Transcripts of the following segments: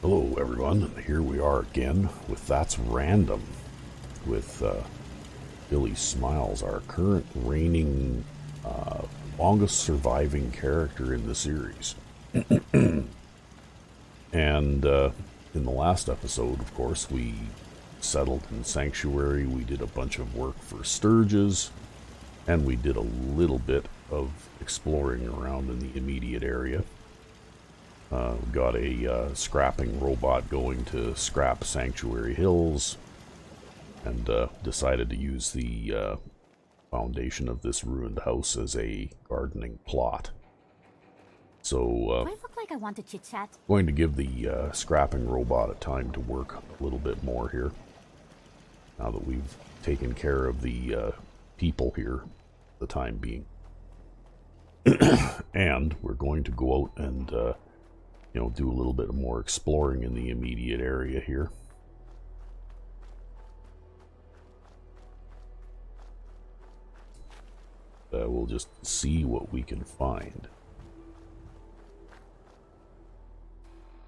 Hello everyone, here we are again with That's Random with Billie Smiles, our current reigning longest surviving character in the series. And in the last episode, of course, we settled in Sanctuary, we did a bunch of work for Sturges, and we did a little bit of exploring around in the immediate area. Got a scrapping robot going to scrap Sanctuary Hills, and decided to use the foundation of this ruined house as a gardening plot. So, Do I look like I want to chit-chat? going to give the scrapping robot a time to work a little bit more here, now that we've taken care of the people here for the time being. And we're going to go out and do a little bit more exploring in the immediate area here. We'll just see what we can find.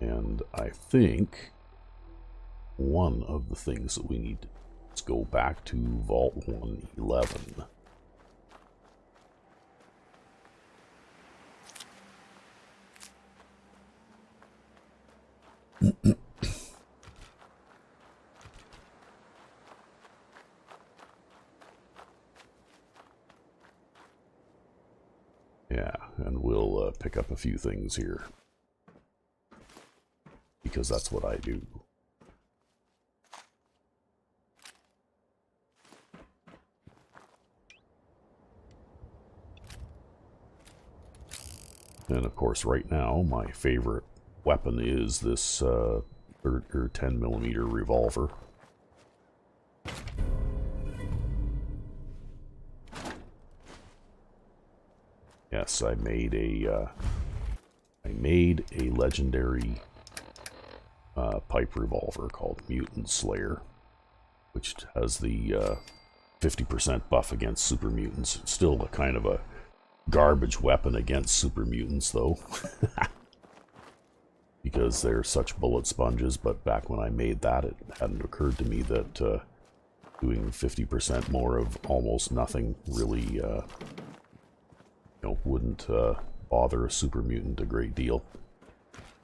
And I think one of the things that we need to, let's go back to Vault 111. Yeah, and we'll pick up a few things here, because that's what I do. And of course, right now, my favorite weapon is this 10mm revolver. Yes, I made a legendary pipe revolver called Mutant Slayer, which has the 50% buff against super mutants. It's still a kind of a garbage weapon against super mutants, though, because they're such bullet sponges. But back when I made that, it hadn't occurred to me that doing 50% more of almost nothing really wouldn't bother a super mutant a great deal.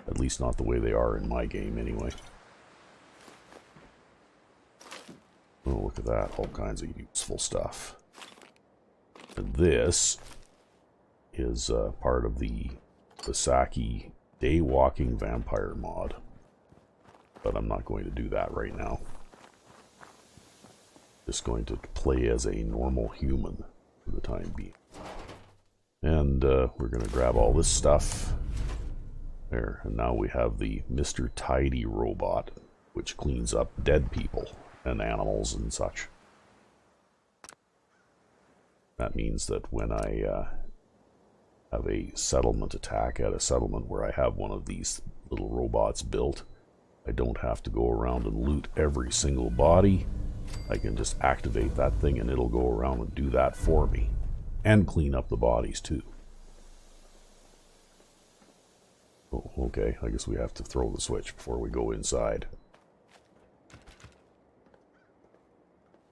At least not the way they are in my game, anyway. Oh, look at that. All kinds of useful stuff. And this is part of the Saki Daywalking Vampire mod. But I'm not going to do that right now. Just going to play as a normal human for the time being. And we're going to grab all this stuff. There, and now we have the Mr. Tidy robot, which cleans up dead people and animals and such. That means that when I have a settlement attack at a settlement where I have one of these little robots built, I don't have to go around and loot every single body. I can just activate that thing and it'll go around and do that for me. And clean up the bodies too. Oh, okay, I guess we have to throw the switch before we go inside.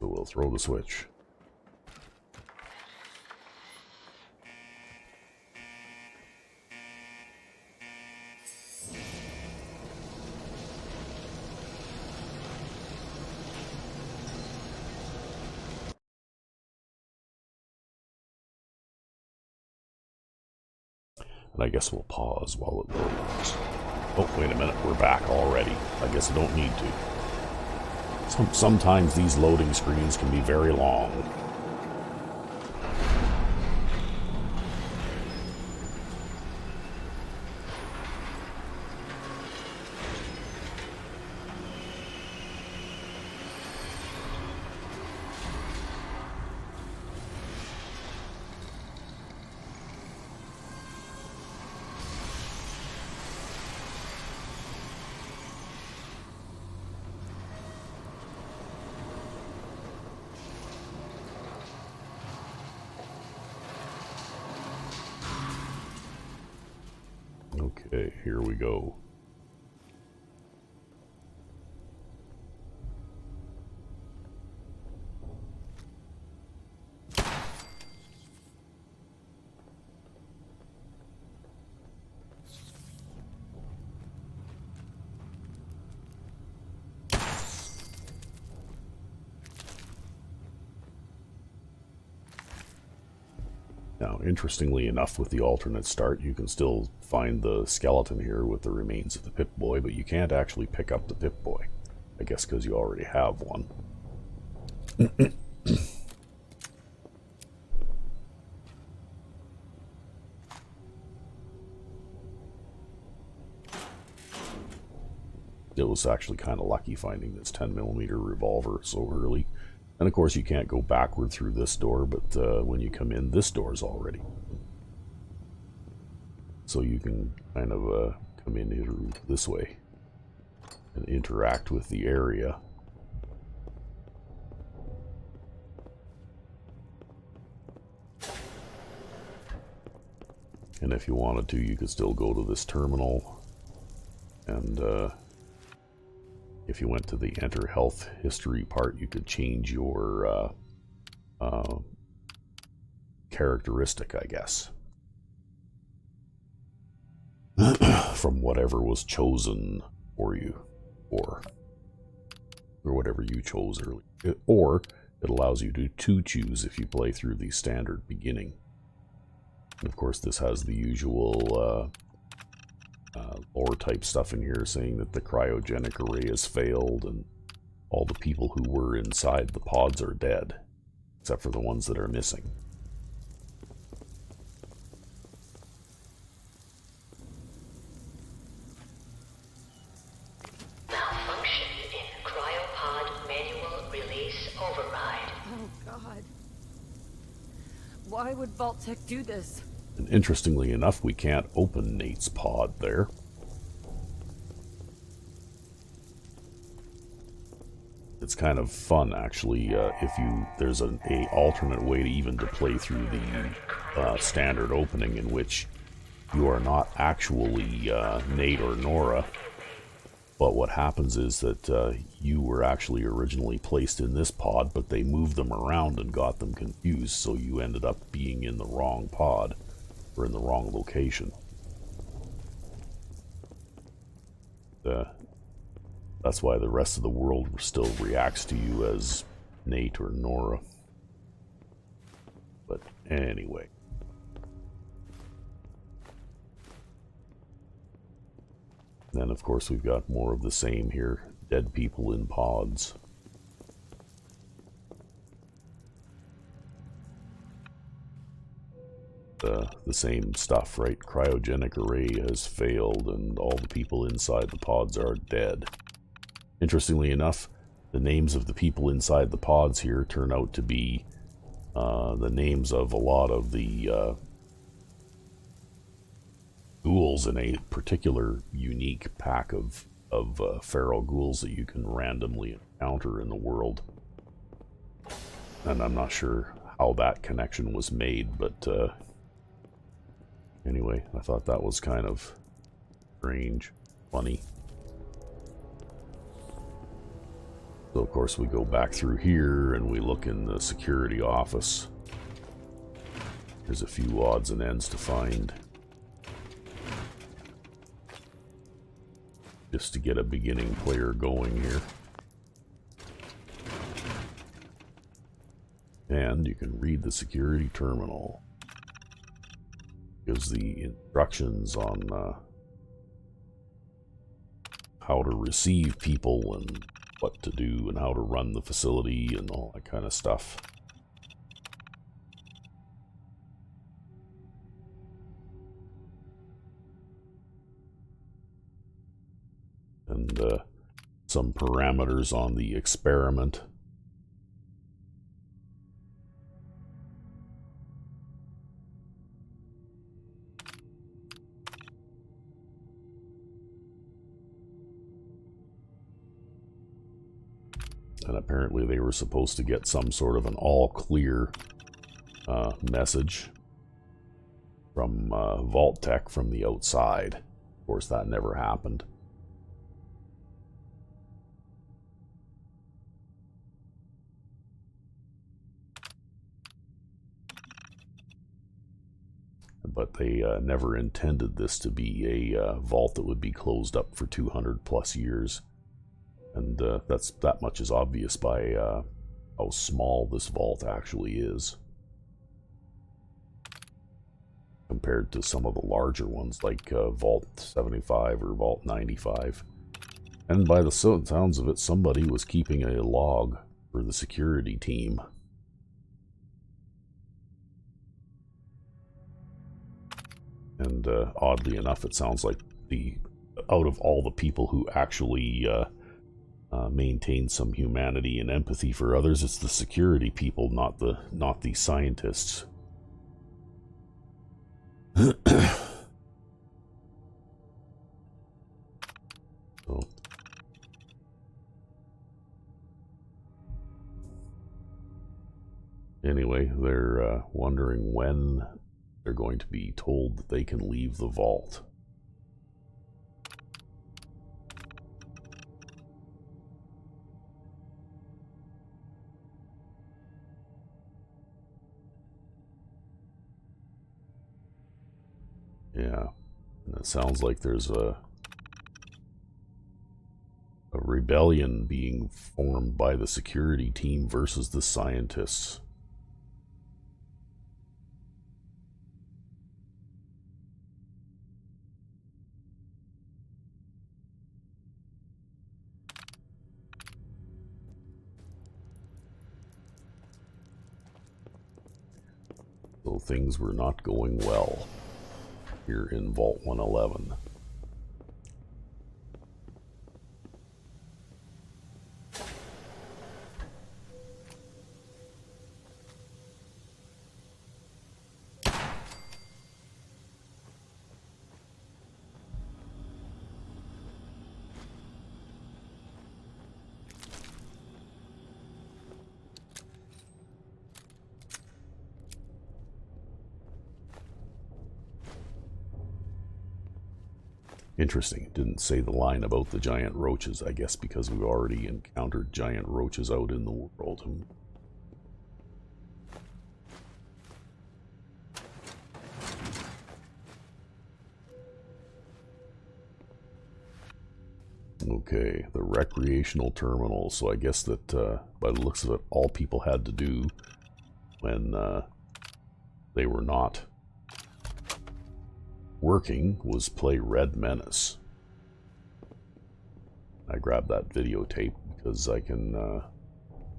So we'll throw the switch. And I guess we'll pause while it loads. Oh, wait a minute, we're back already. I guess I don't need to. Sometimes these loading screens can be very long. Okay, here we go. Now, interestingly enough, with the alternate start, you can still find the skeleton here with the remains of the Pip-Boy, but you can't actually pick up the Pip-Boy. I guess because you already have one. It was actually kind of lucky finding this 10mm revolver so early. And of course you can't go backward through this door, but when you come in, this door's already. So you can kind of come in here this way and interact with the area. And if you wanted to, you could still go to this terminal, and if you went to the enter health history part, you could change your characteristic, I guess, from whatever was chosen for you, or whatever you chose early. Or it allows you to choose if you play through the standard beginning. And of course, this has the usual lore type stuff in here saying that the cryogenic array has failed and all the people who were inside the pods are dead, except for the ones that are missing. Malfunction in cryopod manual release override. Oh God. Why would Vault-Tec do this? And interestingly enough, we can't open Nate's pod there. It's kind of fun, actually, if there's a alternate way to even to play through the standard opening, in which you are not actually Nate or Nora, but what happens is that you were actually originally placed in this pod, but they moved them around and got them confused, so you ended up being in the wrong pod, or in the wrong location. That's why the rest of the world still reacts to you as Nate or Nora. But anyway. Then of course we've got more of the same here. Dead people in pods. The same stuff, right? Cryogenic array has failed and all the people inside the pods are dead. Interestingly enough, the names of the people inside the pods here turn out to be the names of a lot of the ghouls in a particular unique pack of feral ghouls that you can randomly encounter in the world. And I'm not sure how that connection was made, but anyway, I thought that was kind of strange, funny. So of course we go back through here and we look in the security office. There's a few odds and ends to find, just to get a beginning player going here. And you can read the security terminal. Gives the instructions on how to receive people and what to do and how to run the facility and all that kind of stuff. And some parameters on the experiment. And apparently they were supposed to get some sort of an all-clear message from Vault-Tec from the outside. Of course, that never happened. But they never intended this to be a vault that would be closed up for 200 plus years. And that much is obvious by how small this vault actually is. compared to some of the larger ones like Vault 75 or Vault 95. And by the sounds of it, somebody was keeping a log for the security team. And oddly enough, it sounds like out of all the people who actually maintain some humanity and empathy for others, it's the security people, not the scientists. So, anyway, they're wondering when they're going to be told that they can leave the vault. Yeah, and it sounds like there's a rebellion being formed by the security team versus the scientists. So things were not going well here in Vault 111. Interesting. It didn't say the line about the giant roaches, I guess because we've already encountered giant roaches out in the world. Okay, the recreational terminal. So I guess that by the looks of it, all people had to do when they were not working was play Red Menace. I grabbed that videotape because I can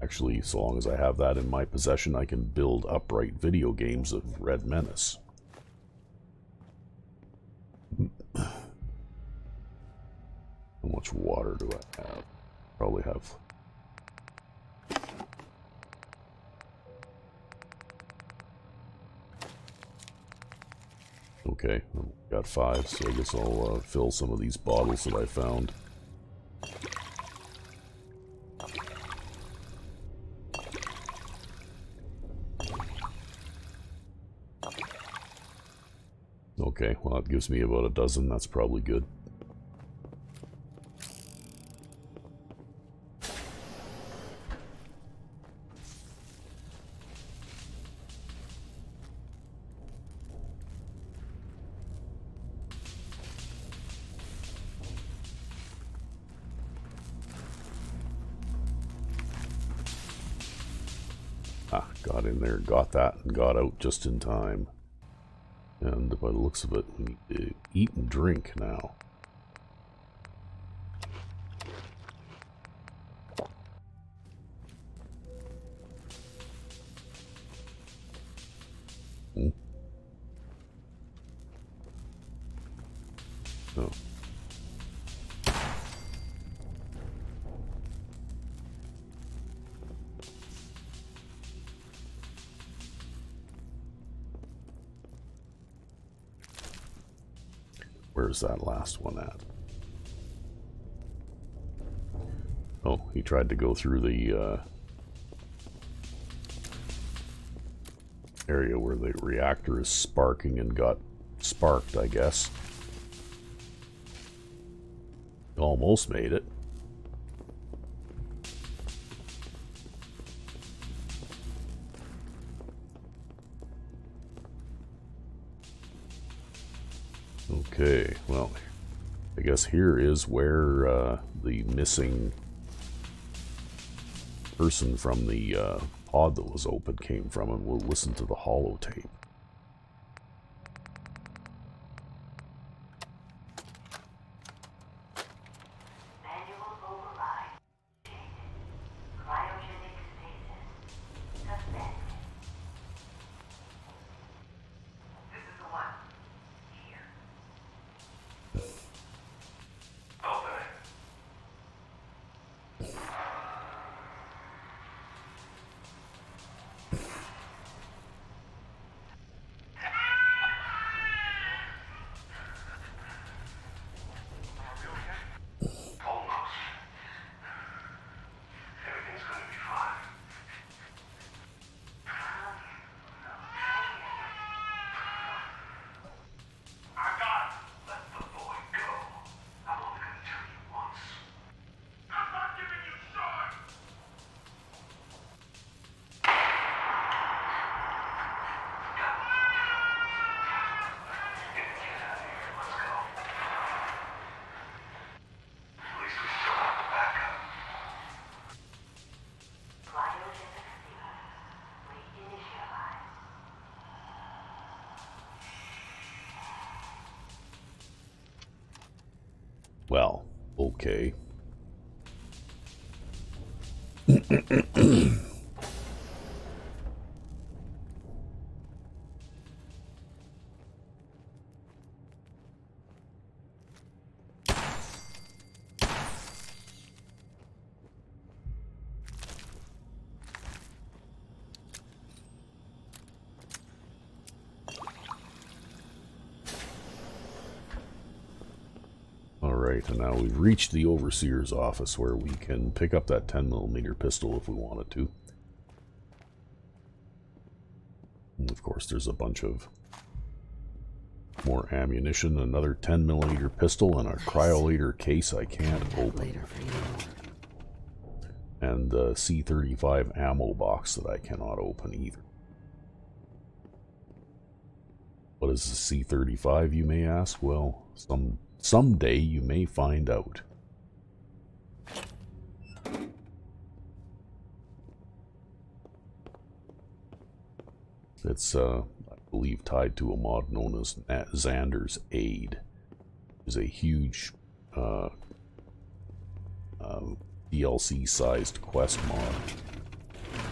actually, so long as I have that in my possession, I can build upright video games of Red Menace. How much water do I have? Probably have. Okay, got 5, so I guess I'll fill some of these bottles that I found. Okay, well that gives me about a dozen, that's probably good. Got in there, got that, and got out just in time. And by the looks of it, we need to eat and drink now. Oh. Where's that last one at? Oh, he tried to go through the area where the reactor is sparking and got sparked, I guess. Almost made it. Okay, well, I guess here is where the missing person from the pod that was open came from, and we'll listen to the holotape. Well, okay. Alright, and now we've reached the Overseer's office where we can pick up that 10mm pistol if we wanted to. And of course, there's a bunch of more ammunition, another 10mm pistol, and a cryolator case I can't open. Later for you. And the C-35 ammo box that I cannot open either. What is the C-35, you may ask? Well, someday you may find out. It's, I believe, tied to a mod known as Xander's Aid. It's a huge DLC-sized quest mod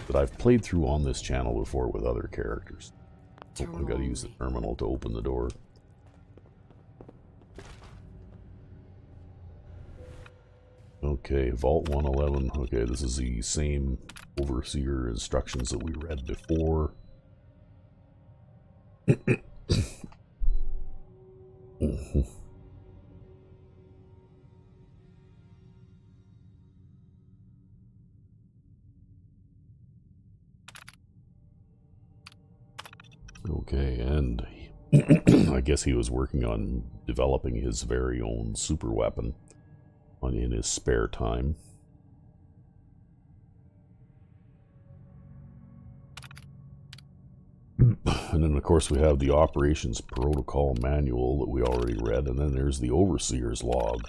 that I've played through on this channel before with other characters. Oh, I've got to use the terminal to open the door. Okay, Vault 111. Okay, this is the same Overseer instructions that we read before. Okay, and I guess he was working on developing his very own super weapon in his spare time. And then, of course, we have the Operations Protocol Manual that we already read, and then there's the Overseer's Log.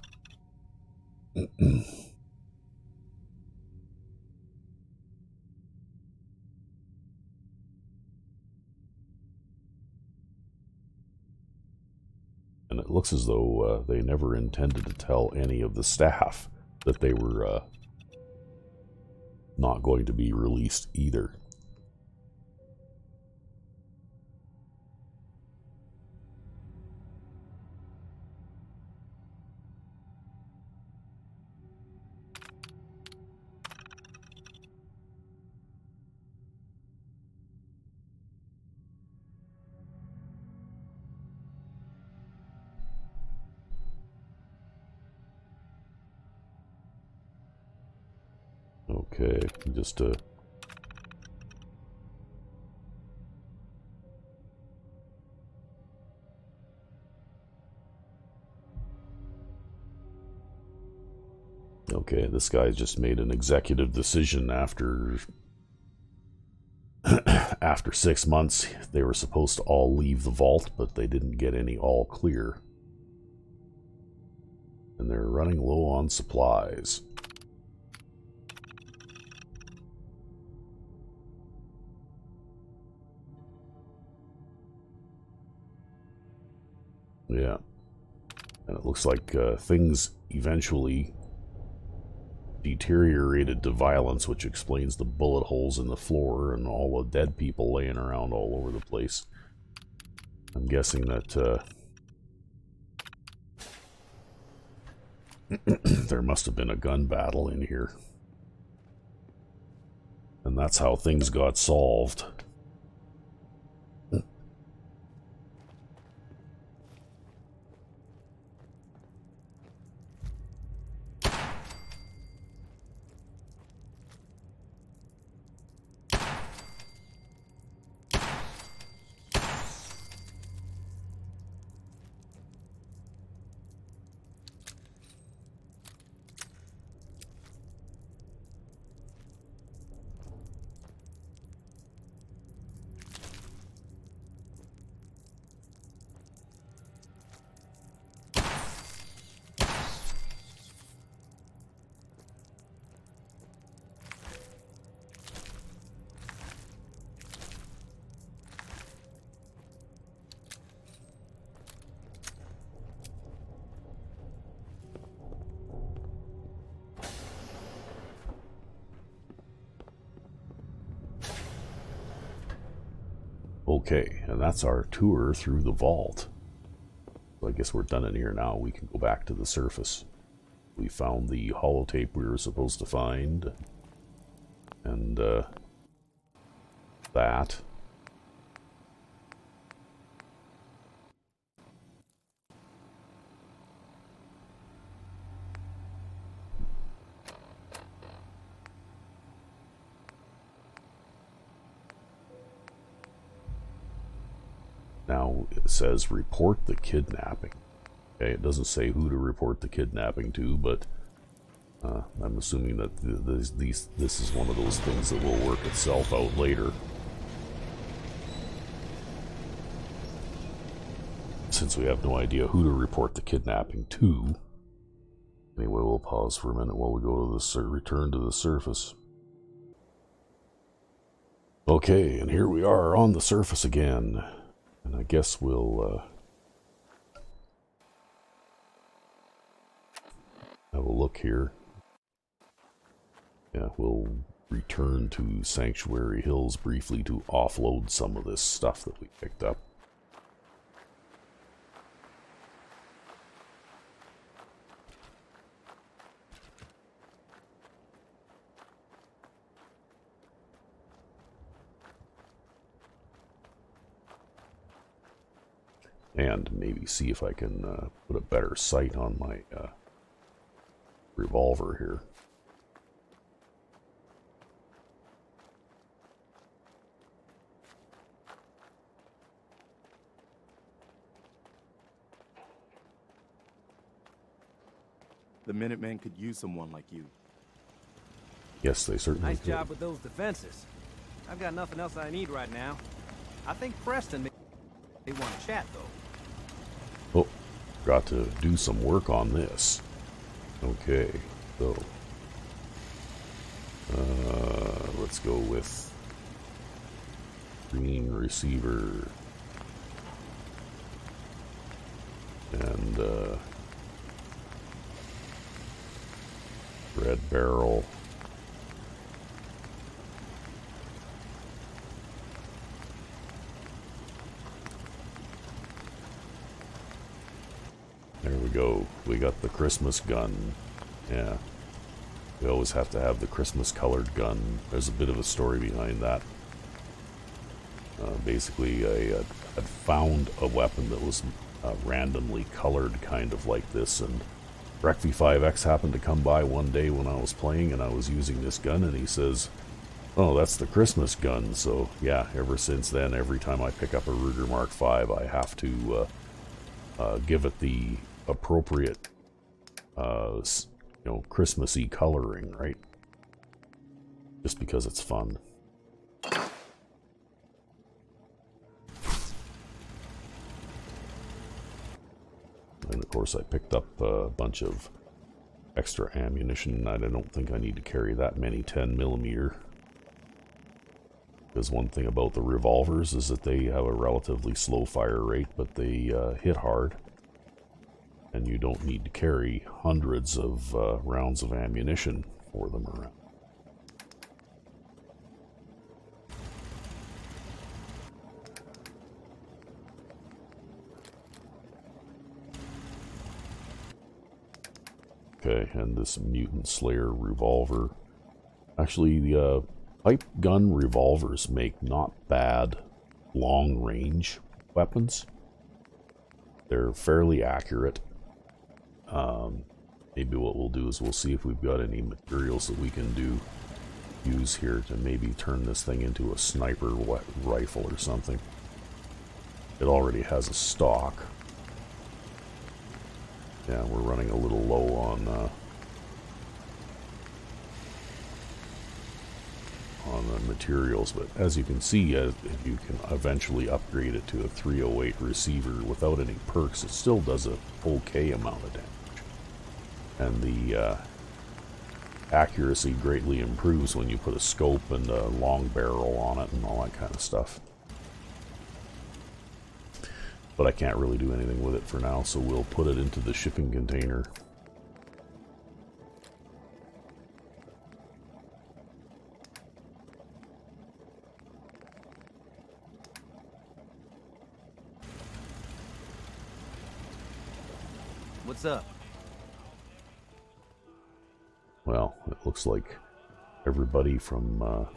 And it looks as though they never intended to tell any of the staff that they were not going to be released either. Okay, just okay, this guy just made an executive decision after after 6 months. They were supposed to all leave the vault, but they didn't get any all clear. And they're running low on supplies. Yeah. And it looks like things eventually deteriorated to violence, which explains the bullet holes in the floor and all the dead people laying around all over the place. I'm guessing that there must have been a gun battle in here. And that's how things got solved. Okay, and that's our tour through the vault. So I guess we're done in here now. We can go back to the surface. We found the holotape we were supposed to find. And, that. Now it says report the kidnapping. Okay, it doesn't say who to report the kidnapping to, but I'm assuming that this is one of those things that will work itself out later. Since we have no idea who to report the kidnapping to. Anyway, we'll pause for a minute while we go to the return to the surface. Okay, and here we are on the surface again. And I guess we'll have a look here. Yeah, we'll return to Sanctuary Hills briefly to offload some of this stuff that we picked up. And maybe see if I can put a better sight on my revolver here. The Minutemen could use someone like you. Yes, they certainly Nice could. job with those defenses. I've got nothing else I need right now. I think Preston may want to chat, though. Oh, got to do some work on this. Okay, so let's go with green receiver and red barrel. There we go. We got the Christmas gun. Yeah. We always have to have the Christmas colored gun. There's a bit of a story behind that. Basically, I had found a weapon that was randomly colored kind of like this, and RecV5X happened to come by one day when I was playing and I was using this gun, and he says, "Oh, that's the Christmas gun." So yeah, ever since then, every time I pick up a Ruger Mark V, I have to give it the appropriate Christmassy coloring, right? Just because it's fun. And of course I picked up a bunch of extra ammunition. I don't think I need to carry that many 10mm. Because one thing about the revolvers is that they have a relatively slow fire rate, but they hit hard. And you don't need to carry hundreds of rounds of ammunition for them around. Okay, and this Mutant Slayer revolver. Actually, the pipe gun revolvers make not bad long-range weapons. They're fairly accurate. Maybe what we'll do is we'll see if we've got any materials that we can use here to maybe turn this thing into a sniper rifle or something. It already has a stock. Yeah, we're running a little low on the materials, but as you can see, you can eventually upgrade it to a 308 receiver without any perks. It still does a okay amount of damage. And the accuracy greatly improves when you put a scope and a long barrel on it and all that kind of stuff. But I can't really do anything with it for now, so we'll put it into the shipping container. What's up? Well, it looks like everybody from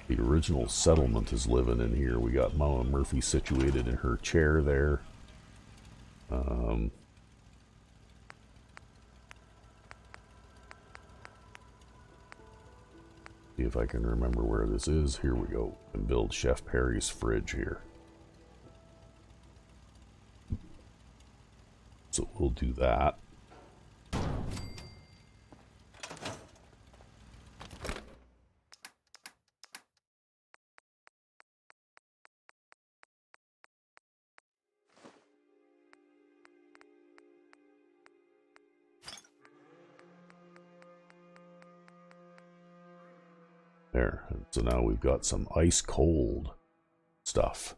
the original settlement is living in here. We got Mama Murphy situated in her chair there. See if I can remember where this is. Here we go. And build Chef Perry's fridge here. So we'll do that. There. So now we've got some ice cold stuff.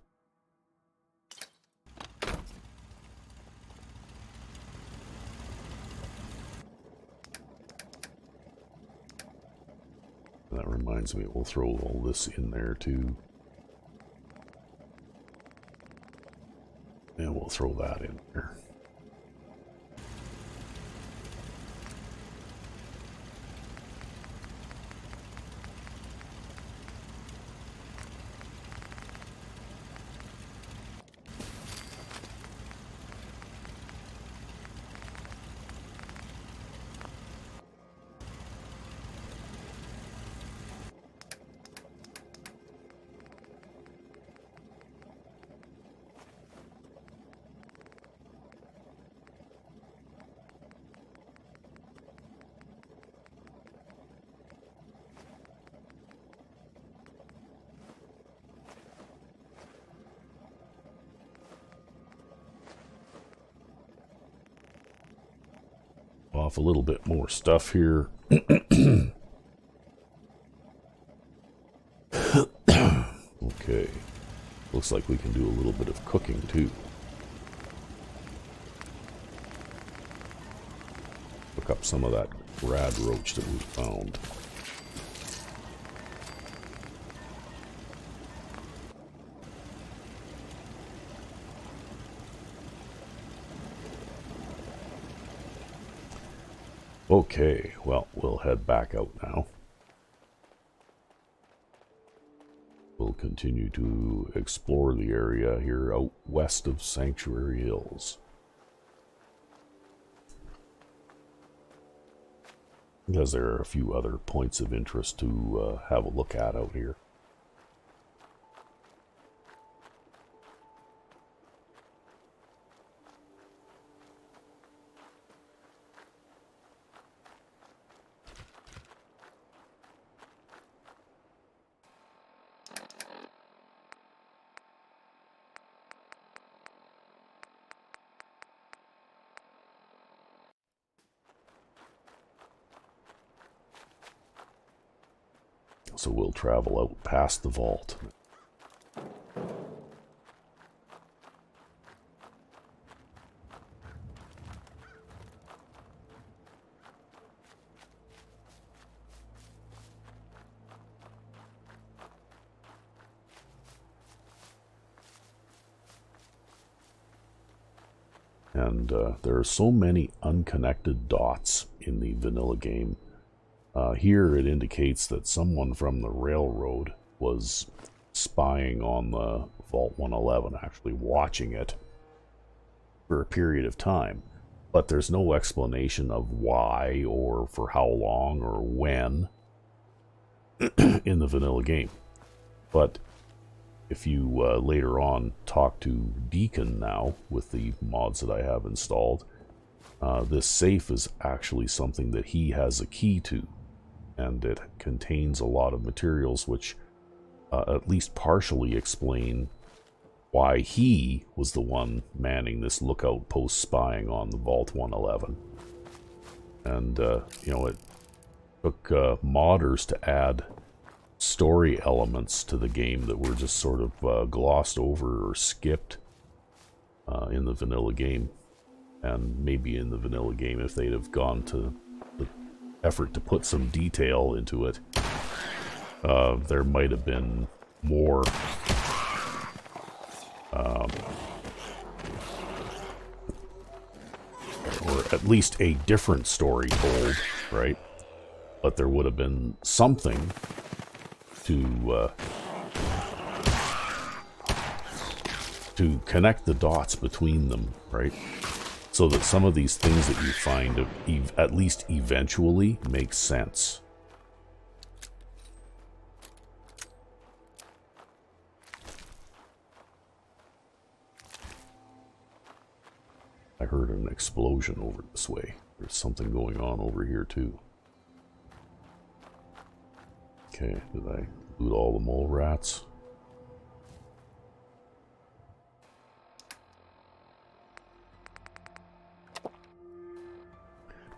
That reminds me, we'll throw all this in there too. And we'll throw that in there. Off a little bit more stuff here. Okay. Looks like we can do a little bit of cooking too. Cook up some of that rad roach that we found. Okay, well, we'll head back out now. We'll continue to explore the area here out west of Sanctuary Hills. Because there are a few other points of interest to have a look at out here. So we'll travel out past the vault. And there are so many unconnected dots in the vanilla game. Here it indicates that someone from the railroad was spying on the Vault 111, actually watching it for a period of time. But there's no explanation of why or for how long or when in the vanilla game. But if you later on talk to Deacon now with the mods that I have installed, this safe is actually something that he has a key to. And it contains a lot of materials which at least partially explain why he was the one manning this lookout post spying on the Vault 111. And, you know, it took modders to add story elements to the game that were just sort of glossed over or skipped in the vanilla game. And maybe in the vanilla game, if they'd have gone to the effort to put some detail into it, there might have been more at least a different story told, right? But there would have been something to connect the dots between them, right? So that some of these things that you find at least eventually make sense. I heard an explosion over this way. There's something going on over here too. Okay, did I loot all the mole rats?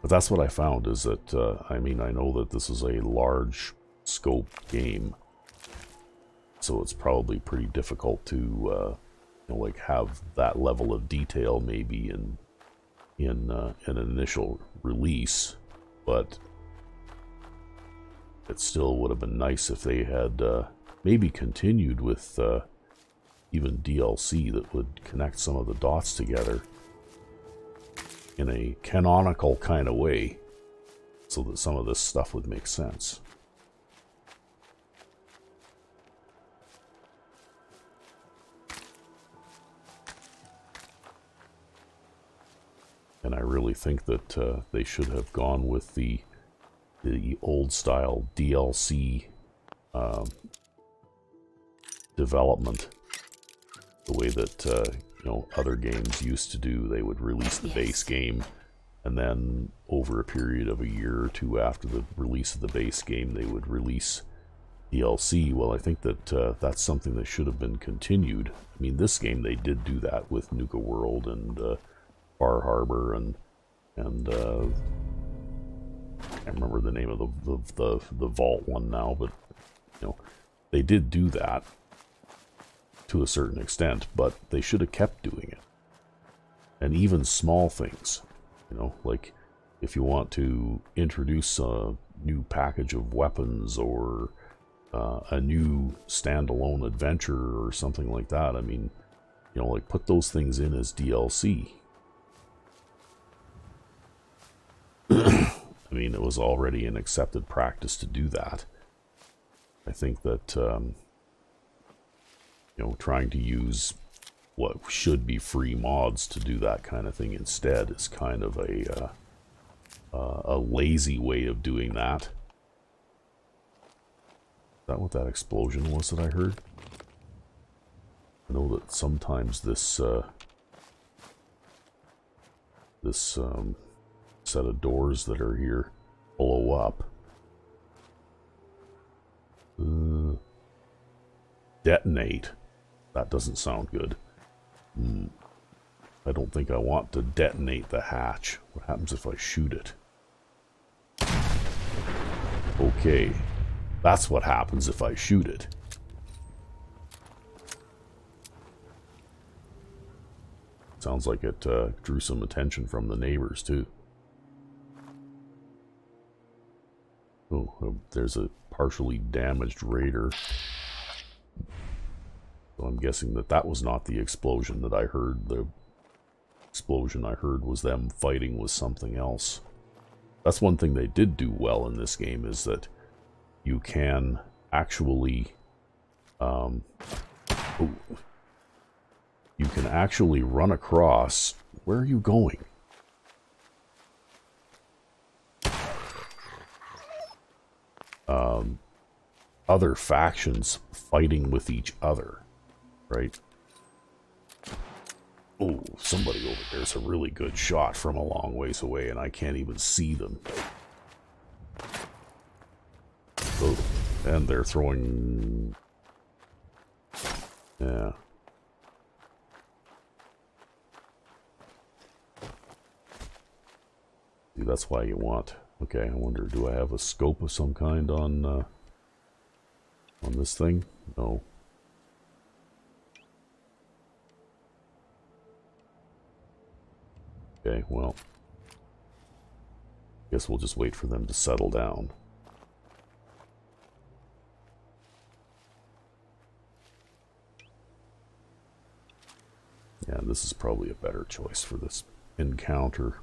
But that's what I found, is that, I mean, I know that this is a large scope game, so it's probably pretty difficult to, you know, like, have that level of detail maybe in an initial release, but it still would have been nice if they had maybe continued with even DLC that would connect some of the dots together in a canonical kind of way, so that some of this stuff would make sense. And I really think that they should have gone with the old style DLC development, the way that you know, other games used to do. They would release the base game, and then over a period of a year or two after the release of the base game, they would release DLC. Well, I think that that's something that should have been continued. I mean, this game, they did do that with Nuka World and Far Harbor and I can't remember the name of the vault one now, but you know, they did do that to a certain extent, but they should have kept doing it. And even small things, you know, like if you want to introduce a new package of weapons or a new standalone adventure or something like that, I mean, you know, like put those things in as DLC. I mean, it was already an accepted practice to do that. I think that, you know, trying to use what should be free mods to do that kind of thing instead is kind of a lazy way of doing that. Is that what that explosion was that I heard? I know that sometimes this set of doors that are here blow up. Detonate. That doesn't sound good. I don't think I want to detonate the hatch. What happens if I shoot it? Okay. That's what happens if I shoot it. Sounds like it drew some attention from the neighbors, too. Oh, there's a partially damaged raider. So I'm guessing that that was not the explosion that I heard. The explosion I heard was them fighting with something else. That's one thing they did do well in this game, is that you can actually you can actually run across. Where are you going? Other factions fighting with each other, right? Oh, somebody over there's a really good shot from a long ways away, and I can't even see them. Oh, and they're throwing... Yeah. See, that's why you want... Okay, I wonder, do I have a scope of some kind on this thing? No. Okay, well, guess we'll just wait for them to settle down. Yeah, this is probably a better choice for this encounter.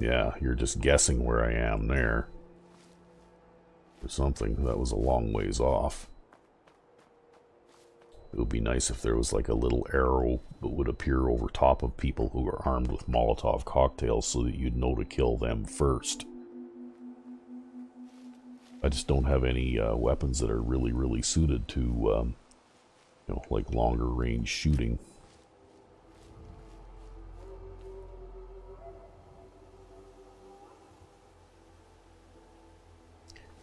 Yeah, you're just guessing where I am there. Or something. That was a long ways off. It would be nice if there was like a little arrow that would appear over top of people who are armed with Molotov cocktails so that you'd know to kill them first. I just don't have any weapons that are really, really suited to, you know, like longer range shooting.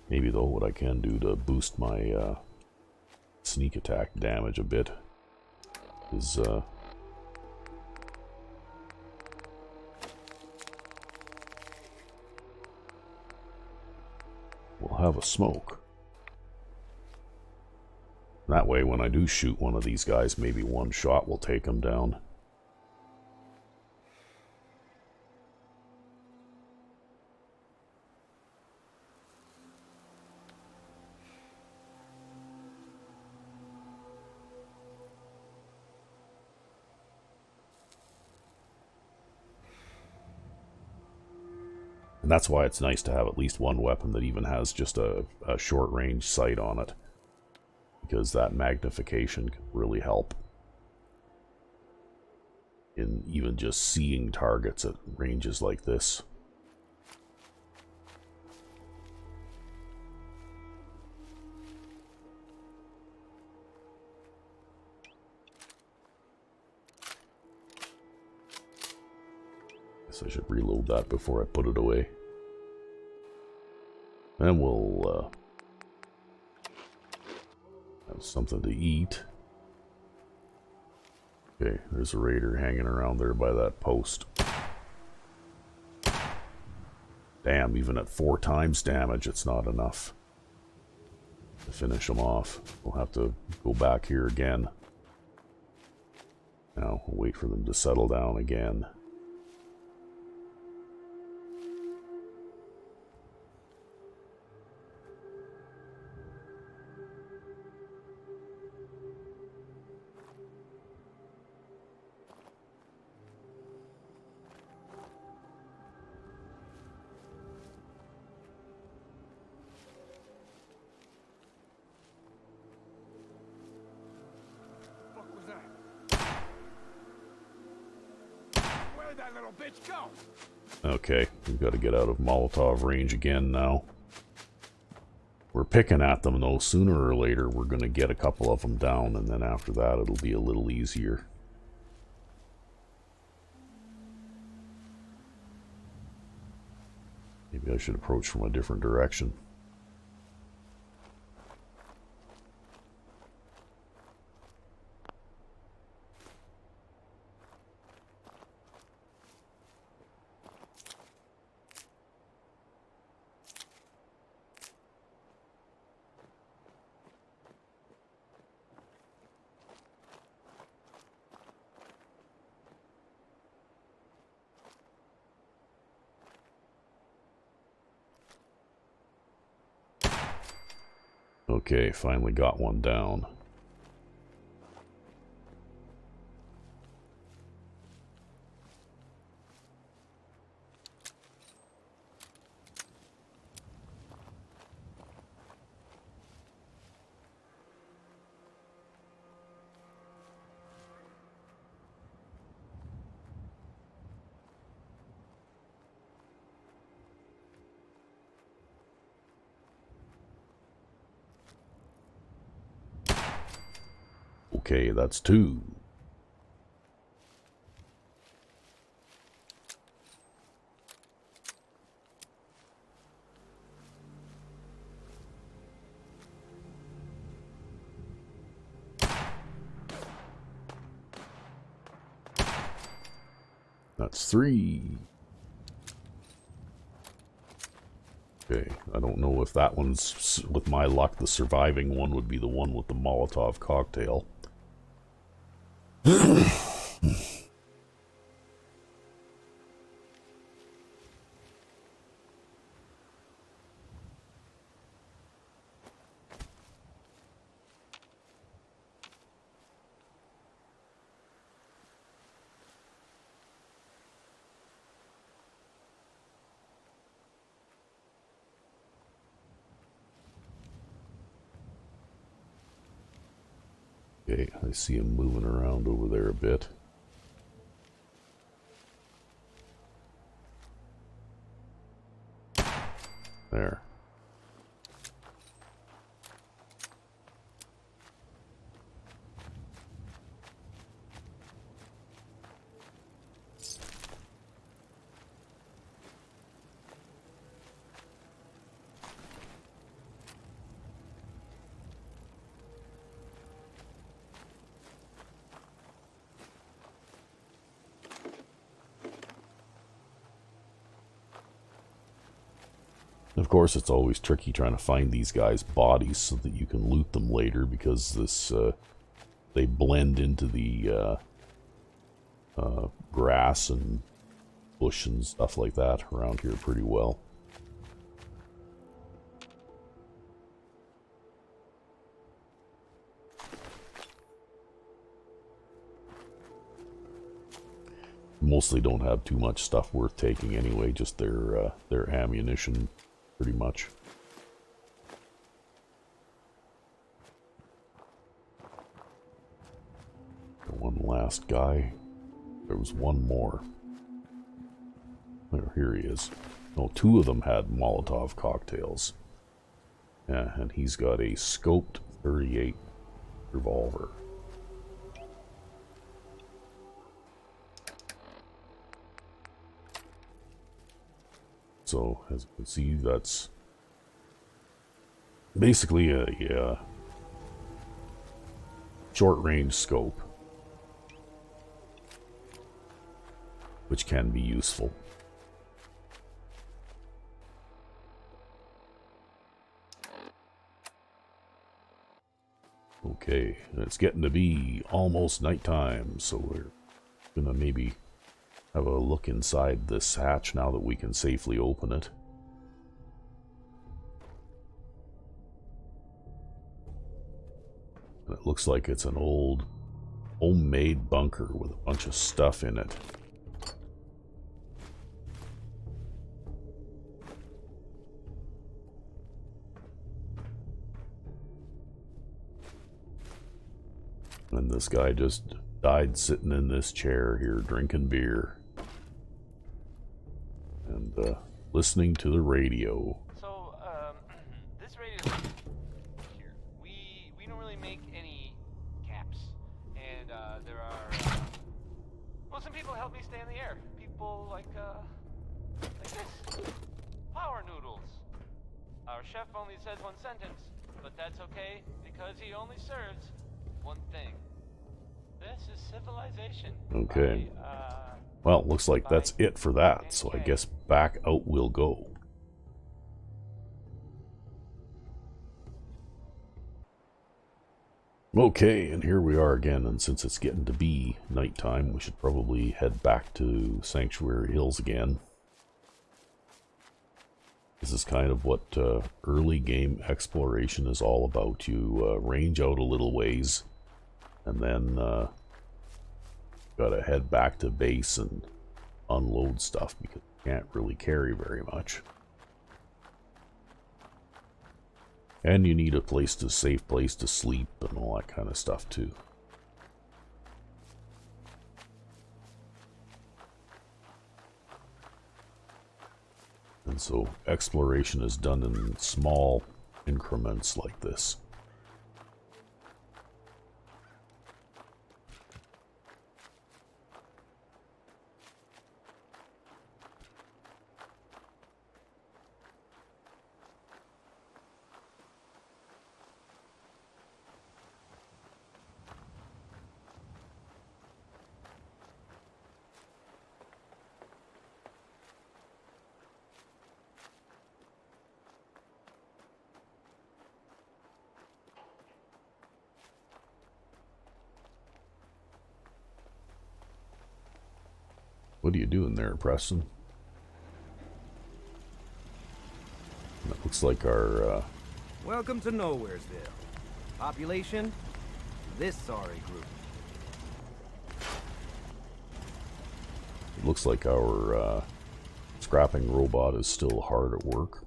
Maybe though, what I can do to boost my sneak attack damage a bit is we'll have a smoke. That way, when I do shoot one of these guys, maybe one shot will take them down. And that's why it's nice to have at least one weapon that even has just a short range sight on it. Because that magnification can really help in even just seeing targets at ranges like this. Guess I should reload that before I put it away. And we'll have something to eat. Okay, there's a raider hanging around there by that post. Damn, even at 4 times damage, it's not enough to finish them off. We'll have to go back here again. Now, we'll wait for them to settle down again. That little bitch go. Okay, we've got to get out of Molotov range again now. We're picking at them though. Sooner or later we're going to get a couple of them down, and then after that it'll be a little easier. Maybe I should approach from a different direction. Okay, finally got one down. Okay, that's 2. That's 3. Okay, I don't know if that one's, with my luck, the surviving one would be the one with the Molotov cocktail. Okay, I see him moving around over there a bit. There. Of course, it's always tricky trying to find these guys' bodies so that you can loot them later, because this they blend into the grass and bush and stuff like that around here pretty well. Mostly don't have too much stuff worth taking anyway, just their ammunition, pretty much. One last guy. There was one more. There, here he is. No, two of them had Molotov cocktails. Yeah, and he's got a scoped .38 revolver. So, as you can see, that's basically a short-range scope, which can be useful. Okay, it's getting to be almost nighttime, so we're gonna maybe have a look inside this hatch now that we can safely open it. And it looks like it's an old homemade bunker with a bunch of stuff in it. And this guy just died sitting in this chair here drinking beer and listening to the radio. So, this radio here, we don't really make any caps, and there are well, some people help me stay in the air. People like this, power noodles. Our chef only says one sentence, but that's okay because he only serves one thing. This is civilization. Okay. Well, looks like that's it for that, so I guess back out we'll go. Okay, and here we are again, and since it's getting to be nighttime, we should probably head back to Sanctuary Hills again. This is kind of what early game exploration is all about. You range out a little ways, and then gotta head back to base and unload stuff because you can't really carry very much. And you need a safe place to sleep and all that kind of stuff too. And so exploration is done in small increments like this. What are you doing there, Preston? That looks like our, Welcome to Nowheresville. Population? This sorry group. it looks like our, scrapping robot is still hard at work.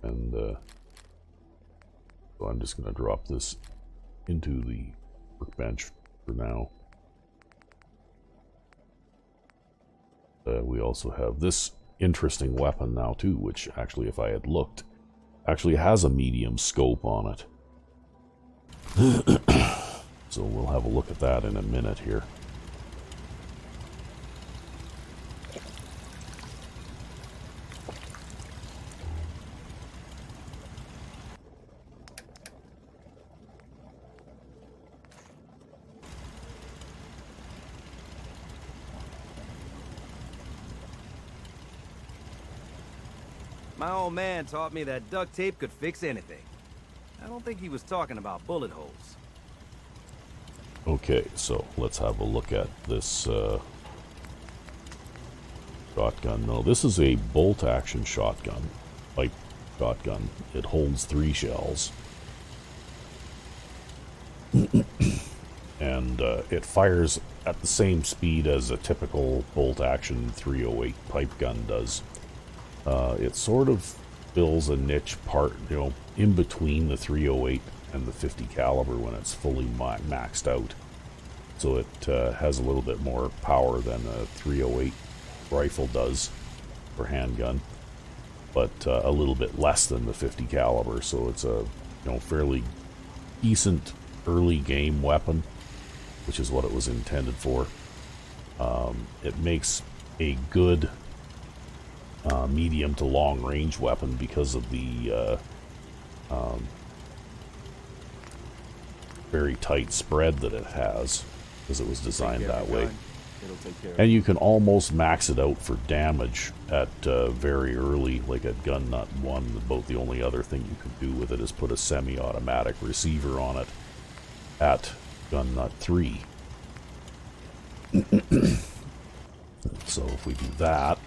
And, so I'm just gonna drop this into the workbench for now. We also have this interesting weapon now too, which actually, if I had looked, actually has a medium scope on it. So we'll have a look at that in a minute here. My old man taught me that duct tape could fix anything. I don't think he was talking about bullet holes. Okay, so let's have a look at this shotgun. No, this is a bolt-action shotgun, pipe shotgun. It holds 3 shells. And it fires at the same speed as a typical bolt-action 308 pipe gun does. It sort of fills a niche part, you know, in between the 308 and the 50 caliber when it's fully maxed out. So it has a little bit more power than a 308 rifle does for handgun, but a little bit less than the 50 caliber. So it's a, you know, fairly decent early game weapon, which is what it was intended for. It makes a good medium to long range weapon because of the very tight spread that it has, because it was designed that way. It'll take care of And you can almost max it out for damage at very early, like at gun nut 1. About the only other thing you can do with it is put a semi-automatic receiver on it at gun nut 3. So if we do that,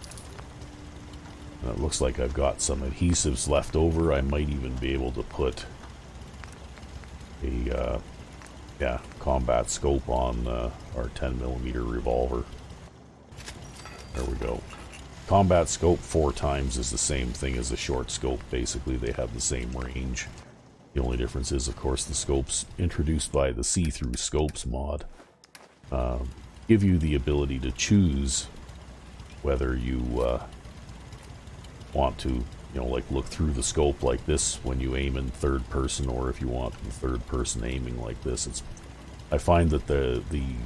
and it looks like I've got some adhesives left over, I might even be able to put a combat scope on our 10mm revolver. There we go. Combat scope 4 times is the same thing as a short scope. Basically, they have the same range. The only difference is, of course, the scopes introduced by the see-through scopes mod give you the ability to choose whether you want to, you know, like look through the scope like this when you aim in third person, or if you want the third person aiming like this. I find that the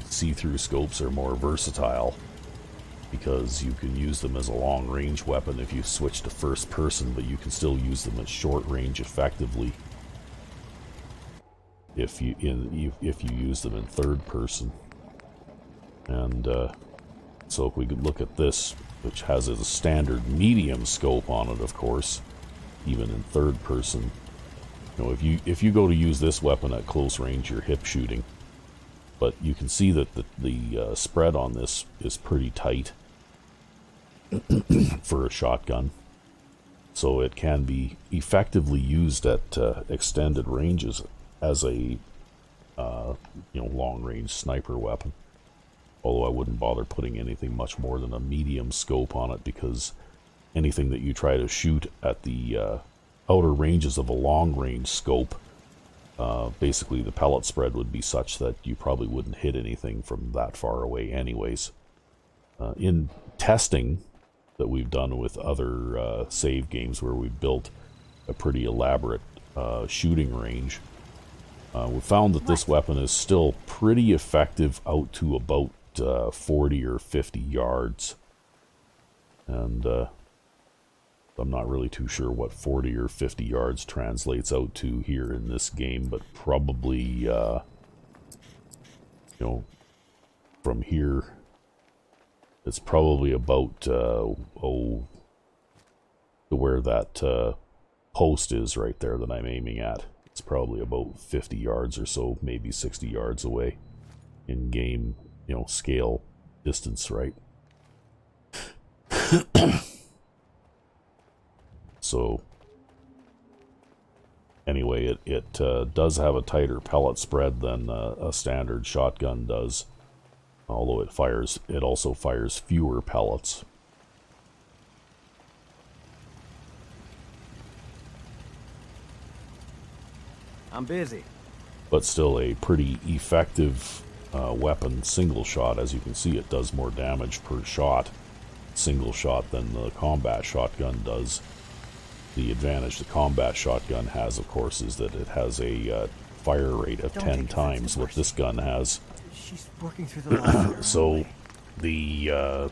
see-through scopes are more versatile because you can use them as a long range weapon if you switch to first person, but you can still use them at short range effectively if you use them in third person. And so if we could look at this, which has a standard medium scope on it, of course, even in third person. You know, if you go to use this weapon at close range, you're hip shooting. But you can see that the spread on this is pretty tight for a shotgun. So it can be effectively used at extended ranges as a long range sniper weapon. Although I wouldn't bother putting anything much more than a medium scope on it, because anything that you try to shoot at the outer ranges of a long range scope, basically the pellet spread would be such that you probably wouldn't hit anything from that far away anyways. In testing that we've done with other save games where we've built a pretty elaborate shooting range, we found that this weapon is still pretty effective out to about 40 or 50 yards. And I'm not really too sure what 40 or 50 yards translates out to here in this game, but probably, from here, it's probably about, to where that post is right there that I'm aiming at. It's probably about 50 yards or so, maybe 60 yards away in game, scale distance, right? So anyway, it does have a tighter pellet spread than a standard shotgun does, although it also fires fewer pellets. I'm busy. but still a pretty effective weapon single shot. As you can see, it does more damage per shot single shot than the combat shotgun does. The advantage the combat shotgun has, of course, is that it has a fire rate of 10 times what this gun has. She's working through the lines. So the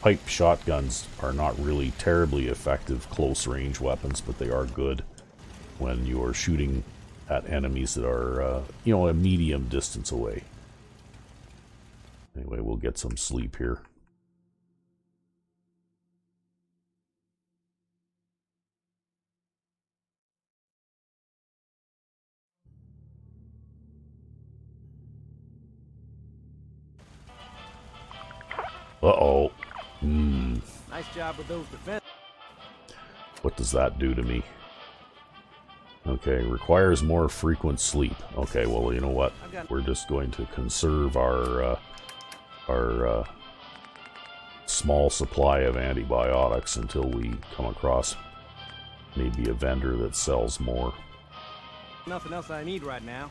pipe shotguns are not really terribly effective close range weapons, but they are good when you are shooting at enemies that are, you know, a medium distance away. Anyway, we'll get some sleep here. Uh-oh. Nice job with those defense. What does that do to me? Okay, requires more frequent sleep. Okay, well, you know what? We're just going to conserve our small supply of antibiotics until we come across maybe a vendor that sells more. Nothing else I need right now.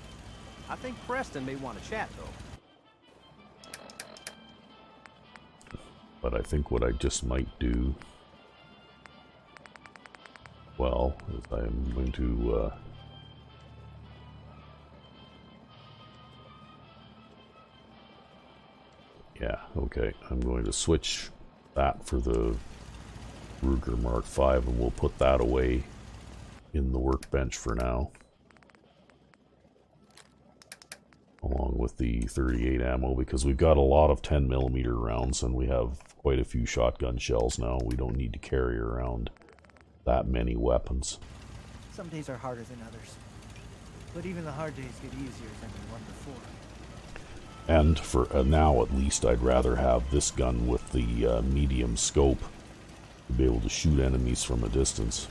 I think Preston may want to chat, though. But I think what I just might do, well, is I'm going to yeah, okay, I'm going to switch that for the Ruger Mark V, and we'll put that away in the workbench for now, along with the 38 ammo, because we've got a lot of 10mm rounds and we have quite a few shotgun shells now. We don't need to carry around that many weapons. Some days are harder than others, but even the hard days get easier than the one before. And for now, at least, I'd rather have this gun with the medium scope to be able to shoot enemies from a distance.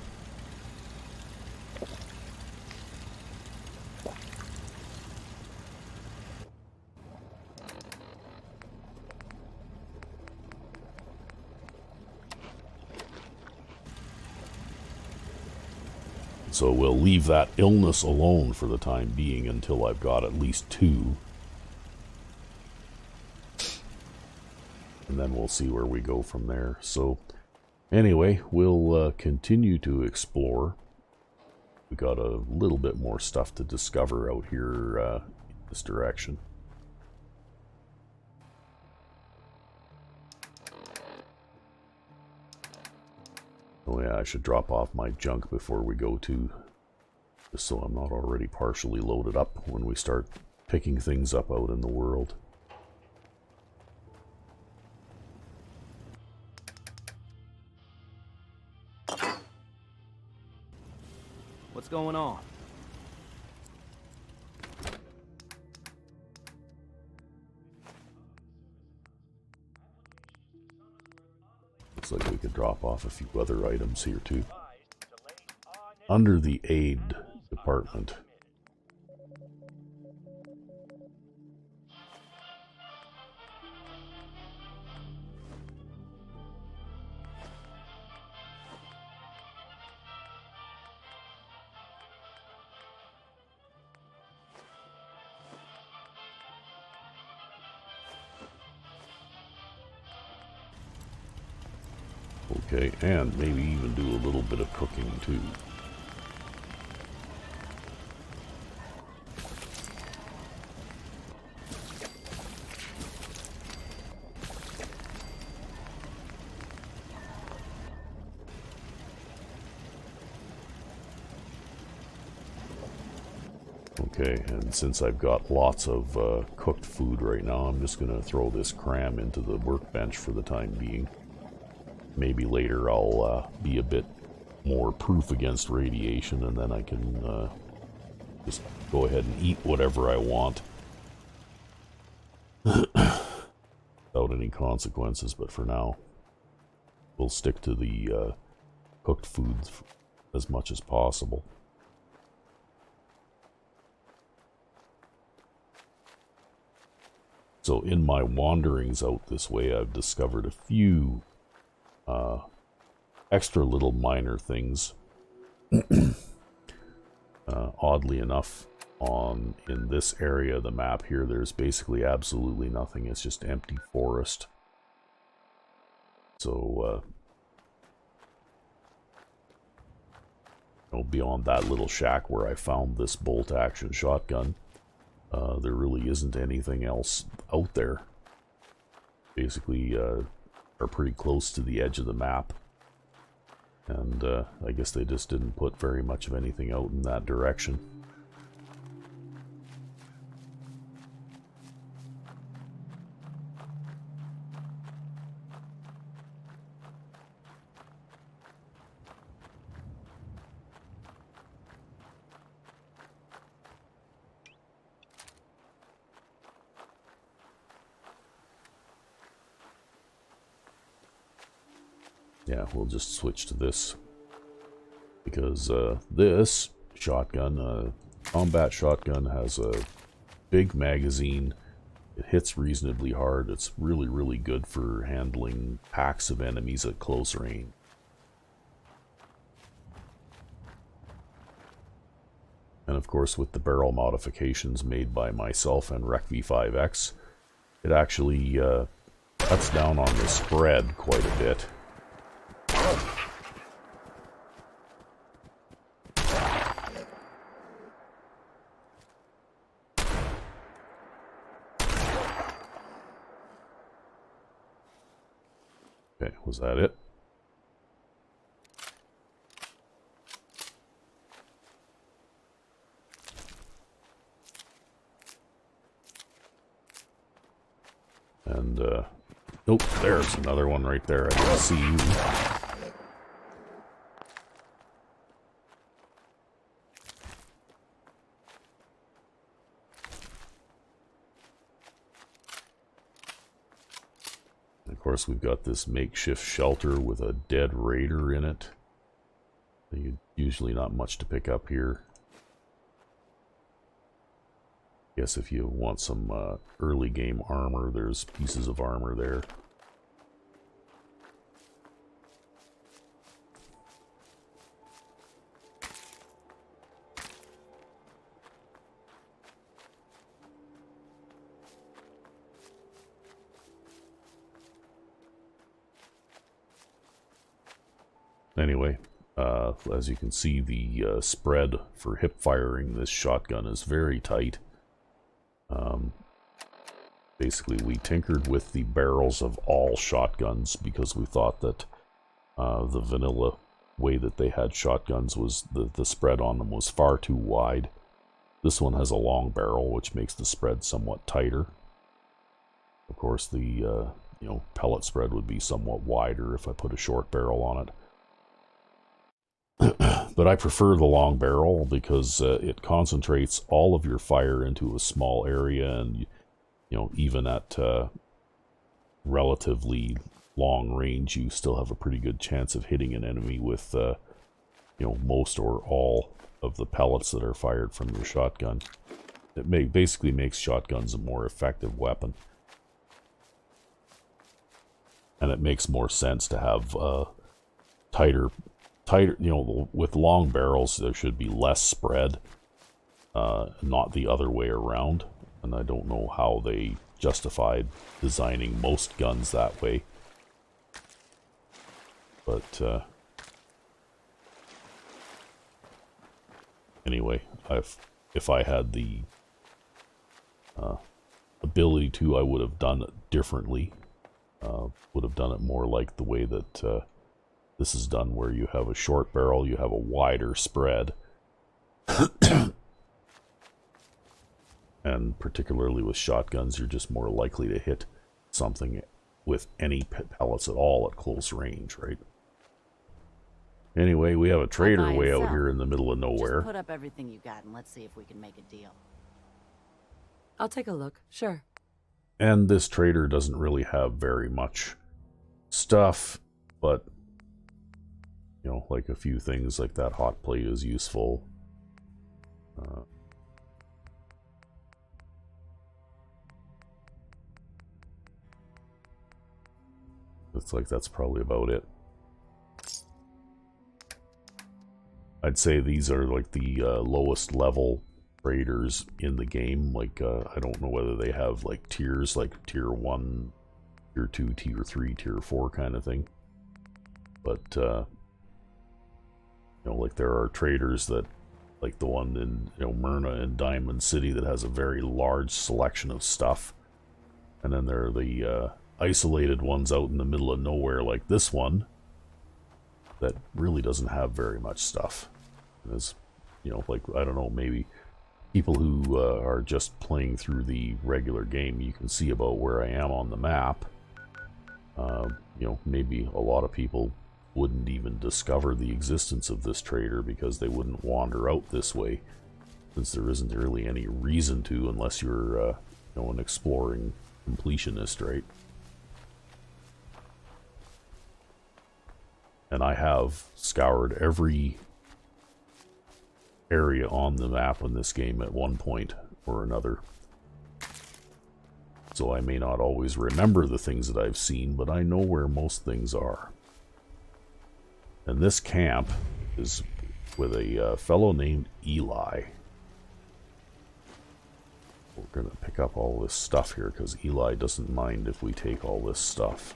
So we'll leave that illness alone for the time being until I've got at least 2. And then we'll see where we go from there. So anyway, we'll continue to explore. We got a little bit more stuff to discover out here in this direction. Oh yeah, I should drop off my junk before we go to, just so I'm not already partially loaded up when we start picking things up out in the world. What's going on? Looks like we could drop off a few other items here too. Under the aid department. Okay, and maybe even do a little bit of cooking too. Okay, and since I've got lots of cooked food right now, I'm just going to throw this cram into the workbench for the time being. Maybe later I'll be a bit more proof against radiation, and then I can just go ahead and eat whatever I want without any consequences. But for now, we'll stick to the cooked foods as much as possible. So in my wanderings out this way, I've discovered a few extra little minor things. Oddly enough, in this area of the map here, there's basically absolutely nothing. It's just empty forest. So, beyond that little shack where I found this bolt-action shotgun, there really isn't anything else out there. Basically, are pretty close to the edge of the map. And I guess they just didn't put very much of anything out in that direction. Yeah, we'll just switch to this. Because this shotgun, combat shotgun, has a big magazine. It hits reasonably hard. It's really, really good for handling packs of enemies at close range. And of course, with the barrel modifications made by myself and RecV5X, it actually cuts down on the spread quite a bit. Okay, was that it? And, nope, there's another one right there. I can see you. Of course, we've got this makeshift shelter with a dead raider in it. Usually not much to pick up here. Guess if you want some early game armor, there's pieces of armor there. Anyway, as you can see, the spread for hip firing this shotgun is very tight. Basically, we tinkered with the barrels of all shotguns because we thought that the vanilla way that they had shotguns was the spread on them was far too wide. This one has a long barrel, which makes the spread somewhat tighter. Of course, the pellet spread would be somewhat wider if I put a short barrel on it. But I prefer the long barrel because it concentrates all of your fire into a small area, and even at relatively long range, you still have a pretty good chance of hitting an enemy with most or all of the pellets that are fired from your shotgun. It basically makes shotguns a more effective weapon, and it makes more sense to have tighter, with long barrels there should be less spread, not the other way around. And I don't know how they justified designing most guns that way. But anyway, if I had the ability to, I would have done it differently. Would have done it more like the way that this is done, where you have a short barrel, you have a wider spread. And particularly with shotguns, you're just more likely to hit something with any pellets at all at close range, right? Anyway, we have a trader buy and way out sell. here in the middle of nowhere. Just put up everything you got and let's see if we can make a deal. I'll take a look, sure. And this trader doesn't really have very much stuff, but like a few things like that hot plate is useful. Looks like that's probably about it. I'd say these are like the lowest level traders in the game. Like, I don't know whether they have like tiers, like tier 1, tier 2, tier 3, tier 4 kind of thing. But, you know, like there are traders that, like the one in, you know, Myrna and Diamond City that has a very large selection of stuff. And then there are the isolated ones out in the middle of nowhere like this one that really doesn't have very much stuff. There's, you know, like, I don't know, maybe people who are just playing through the regular game, you can see about where I am on the map. You know, maybe a lot of people wouldn't even discover the existence of this trader because they wouldn't wander out this way, since there isn't really any reason to unless you're, you know, an exploring completionist, right? And I have scoured every area on the map in this game at one point or another. So I may not always remember the things that I've seen, but I know where most things are. And this camp is with a fellow named Eli. We're going to pick up all this stuff here because Eli doesn't mind if we take all this stuff.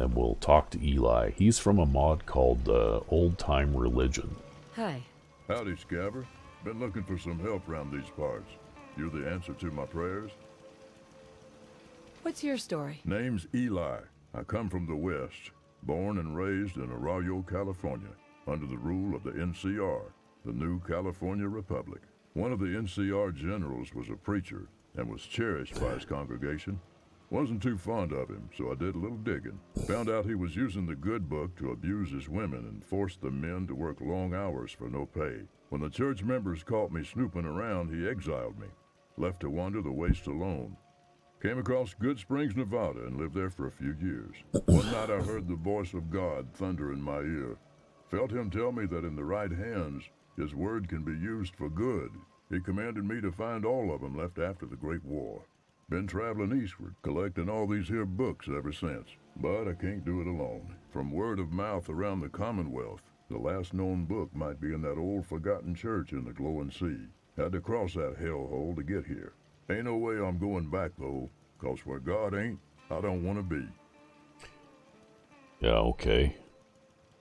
And we'll talk to Eli. He's from a mod called Old Time Religion. Hi. Howdy, Scabber. Been looking for some help around these parts. You're the answer to my prayers? What's your story? Name's Eli. I come from the West, born and raised in Arroyo, California, under the rule of the NCR, the New California Republic. One of the NCR generals was a preacher and was cherished by his congregation. Wasn't too fond of him, so I did a little digging. Found out he was using the good book to abuse his women and forced the men to work long hours for no pay. When the church members caught me snooping around, he exiled me, left to wander the waste alone. Came across Good Springs, Nevada, and lived there for a few years. One night I heard the voice of God thunder in my ear. Felt him tell me that in the right hands, his word can be used for good. He commanded me to find all of them left after the Great War. Been traveling eastward, collecting all these here books ever since. But I can't do it alone. From word of mouth around the Commonwealth, the last known book might be in that old forgotten church in the glowing sea. Had to cross that hellhole to get here. Ain't no way I'm going back, though, 'cause where God ain't, I don't want to be. Yeah, okay.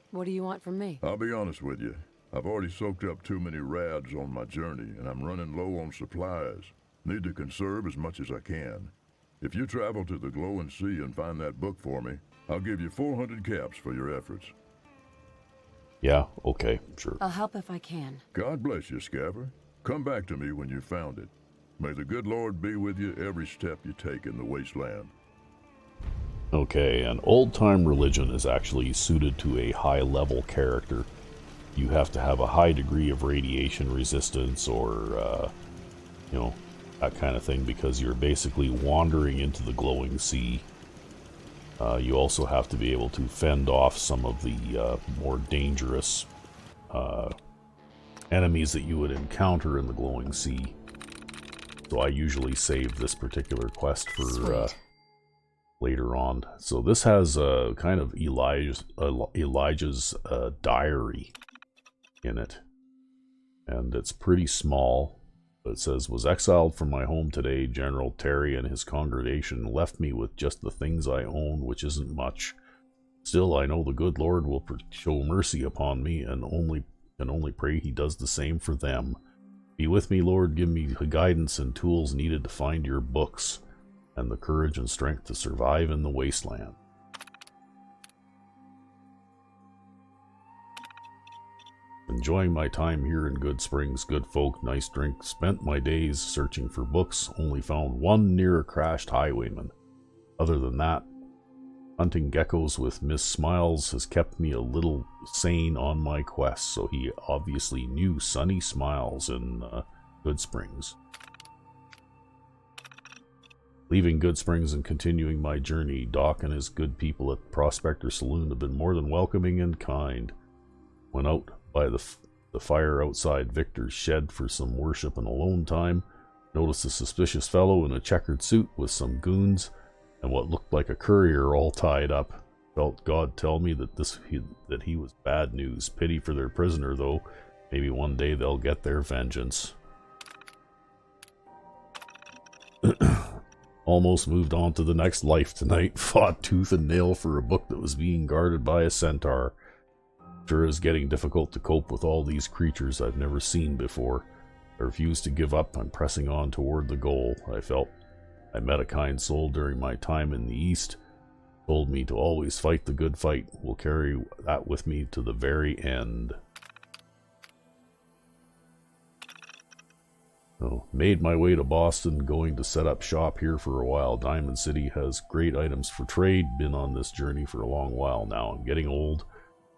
What do you want from me? I'll be honest with you. I've already soaked up too many rads on my journey, and I'm running low on supplies. Need to conserve as much as I can. If you travel to the glowing sea and find that book for me, I'll give you 400 caps for your efforts. Yeah, okay, sure. I'll help if I can. God bless you, Scabber. Come back to me when you found it. May the good Lord be with you every step you take in the wasteland. Okay, an old-time religion is actually suited to a high-level character. You have to have a high degree of radiation resistance or, you know, that kind of thing, because you're basically wandering into the glowing sea. You also have to be able to fend off some of the more dangerous enemies that you would encounter in the glowing sea. So I usually save this particular quest for later on. So this has kind of Elijah's diary in it. And it's pretty small. It says, was exiled from my home today. General Terry and his congregation left me with just the things I own, which isn't much. Still, I know the good Lord will show mercy upon me, and only pray he does the same for them. Be with me, Lord. Give me the guidance and tools needed to find your books, and the courage and strength to survive in the wasteland. Enjoying my time here in Good Springs, good folk, nice drink. Spent my days searching for books, only found one near a crashed highwayman. Other than that, hunting geckos with Miss Smiles has kept me a little sane on my quest, so he obviously knew Sunny Smiles in Good Springs. Leaving Good Springs and continuing my journey, Doc and his good people at Prospector Saloon have been more than welcoming and kind. Went out by the fire outside Victor's shed for some worship and alone time. Noticed a suspicious fellow in a checkered suit with some goons and what looked like a courier all tied up. Felt God tell me that that he was bad news. Pity for their prisoner, though. Maybe one day they'll get their vengeance. Almost moved on to the next life tonight. Fought tooth and nail for a book that was being guarded by a centaur. Sure is getting difficult to cope with all these creatures I've never seen before. I refuse to give up. I'm pressing on toward the goal. I felt I met a kind soul during my time in the East. Told me to always fight the good fight. Will carry that with me to the very end. So, made my way to Boston, going to set up shop here for a while. Diamond City has great items for trade. Been on this journey for a long while now. I'm getting old,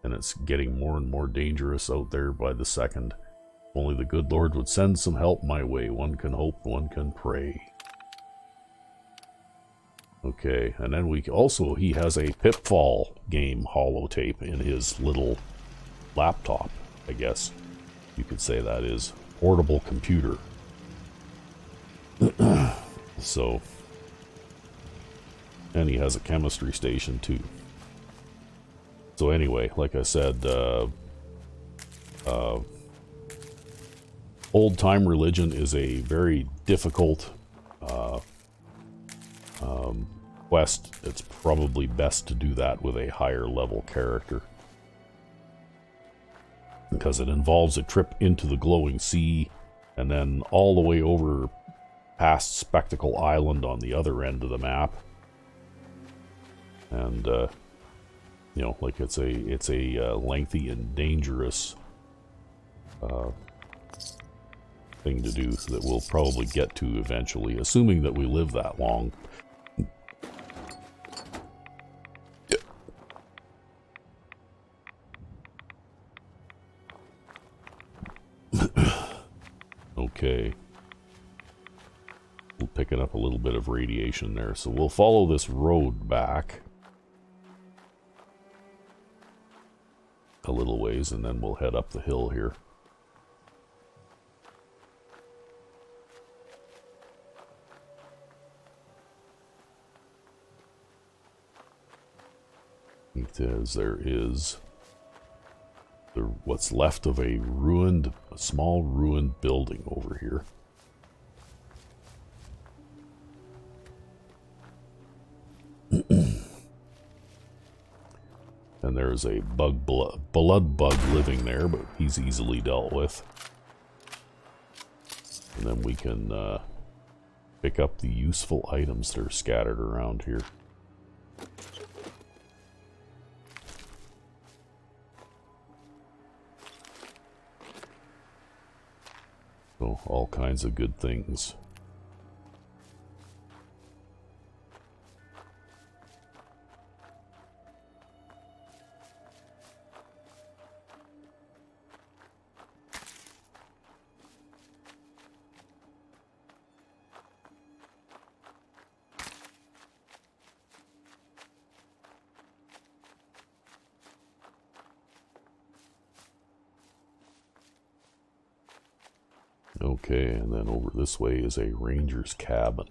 and it's getting more and more dangerous out there by the second. If only the good Lord would send some help my way. One can hope, one can pray. Okay, and then he has a Pitfall game holotape in his little laptop, I guess you could say that is. Portable computer. So, and he has a chemistry station too. So anyway, like I said, old-time religion is a very difficult quest. It's probably best to do that with a higher level character, because it involves a trip into the glowing sea and then all the way over past Spectacle Island on the other end of the map. And you know, like it's a lengthy and dangerous thing to do that we'll probably get to eventually, assuming that we live that long. Okay. We're picking up a little bit of radiation there, so we'll follow this road back a little ways, and then we'll head up the hill here. There is what's left of a small ruined building over here. And there's a blood bug living there, but he's easily dealt with. And then we can pick up the useful items that are scattered around here. So, all kinds of good things. Okay, and then over this way is a ranger's cabin.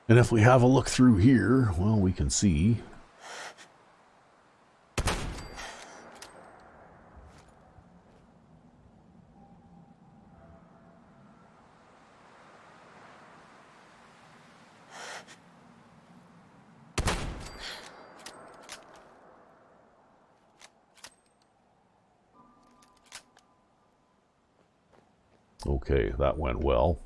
And if we have a look through here, well, we can see okay, that went well.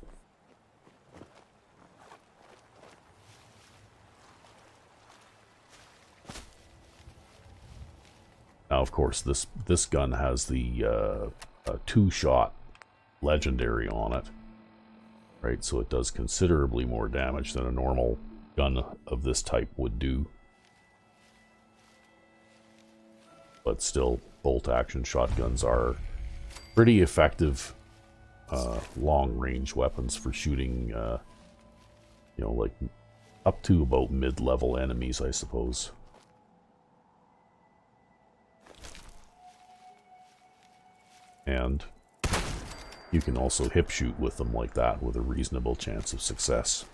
Now, of course, this gun has the two-shot legendary on it, right? So it does considerably more damage than a normal gun of this type would do. But still, bolt-action shotguns are pretty effective long-range weapons for shooting, you know, like up to about mid-level enemies, I suppose. And you can also hip shoot with them like that with a reasonable chance of success.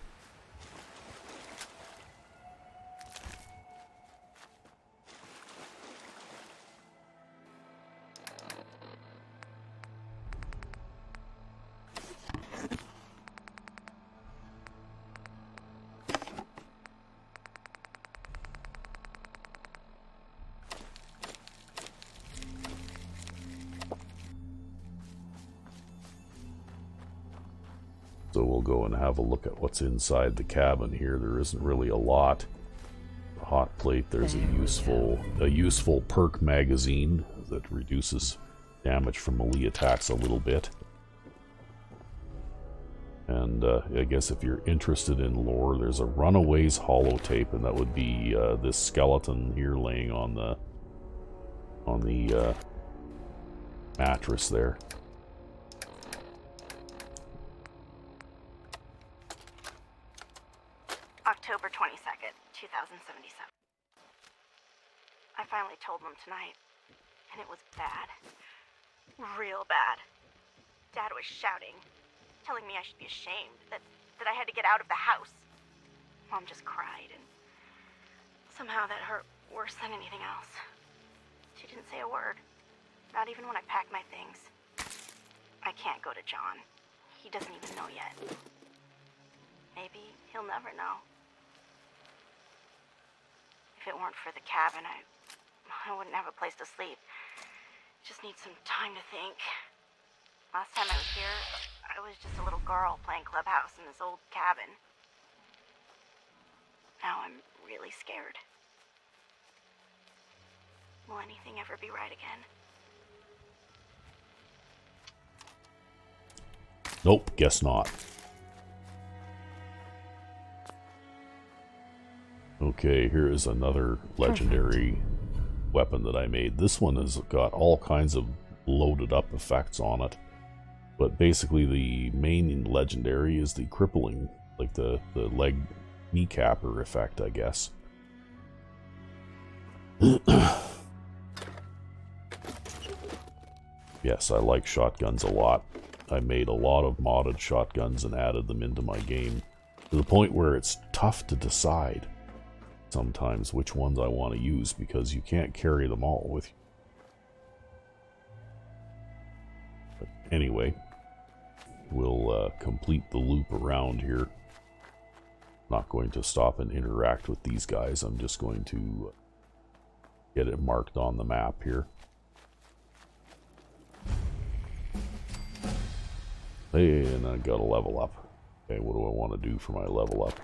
go and have a look at what's inside the cabin here. There isn't really a lot. The hot plate, there's a useful perk magazine that reduces damage from melee attacks a little bit. And I guess if you're interested in lore, there's a Runaways holotape, and that would be this skeleton here laying on the mattress there. October 22nd, 2077. I finally told them tonight, and it was bad. Real bad. Dad was shouting, telling me I should be ashamed, that I had to get out of the house. Mom just cried, and somehow that hurt worse than anything else. She didn't say a word, not even when I packed my things. I can't go to John. He doesn't even know yet. Maybe he'll never know. If it weren't for the cabin, I wouldn't have a place to sleep. Just need some time to think. Last time I was here, I was just a little girl playing clubhouse in this old cabin. Now I'm really scared. Will anything ever be right again? Nope, guess not. Okay, here is another legendary weapon that I made. This one has got all kinds of loaded up effects on it. But basically the main legendary is the crippling, like the leg kneecapper effect, I guess. Yes, I like shotguns a lot. I made a lot of modded shotguns and added them into my game, to the point where it's tough to decide sometimes which ones I want to use, because you can't carry them all with you. But anyway, we'll complete the loop around here. Not going to stop and interact with these guys. I'm just going to get it marked on the map here. Hey, and I got a level up. Okay, what do I want to do for my level up?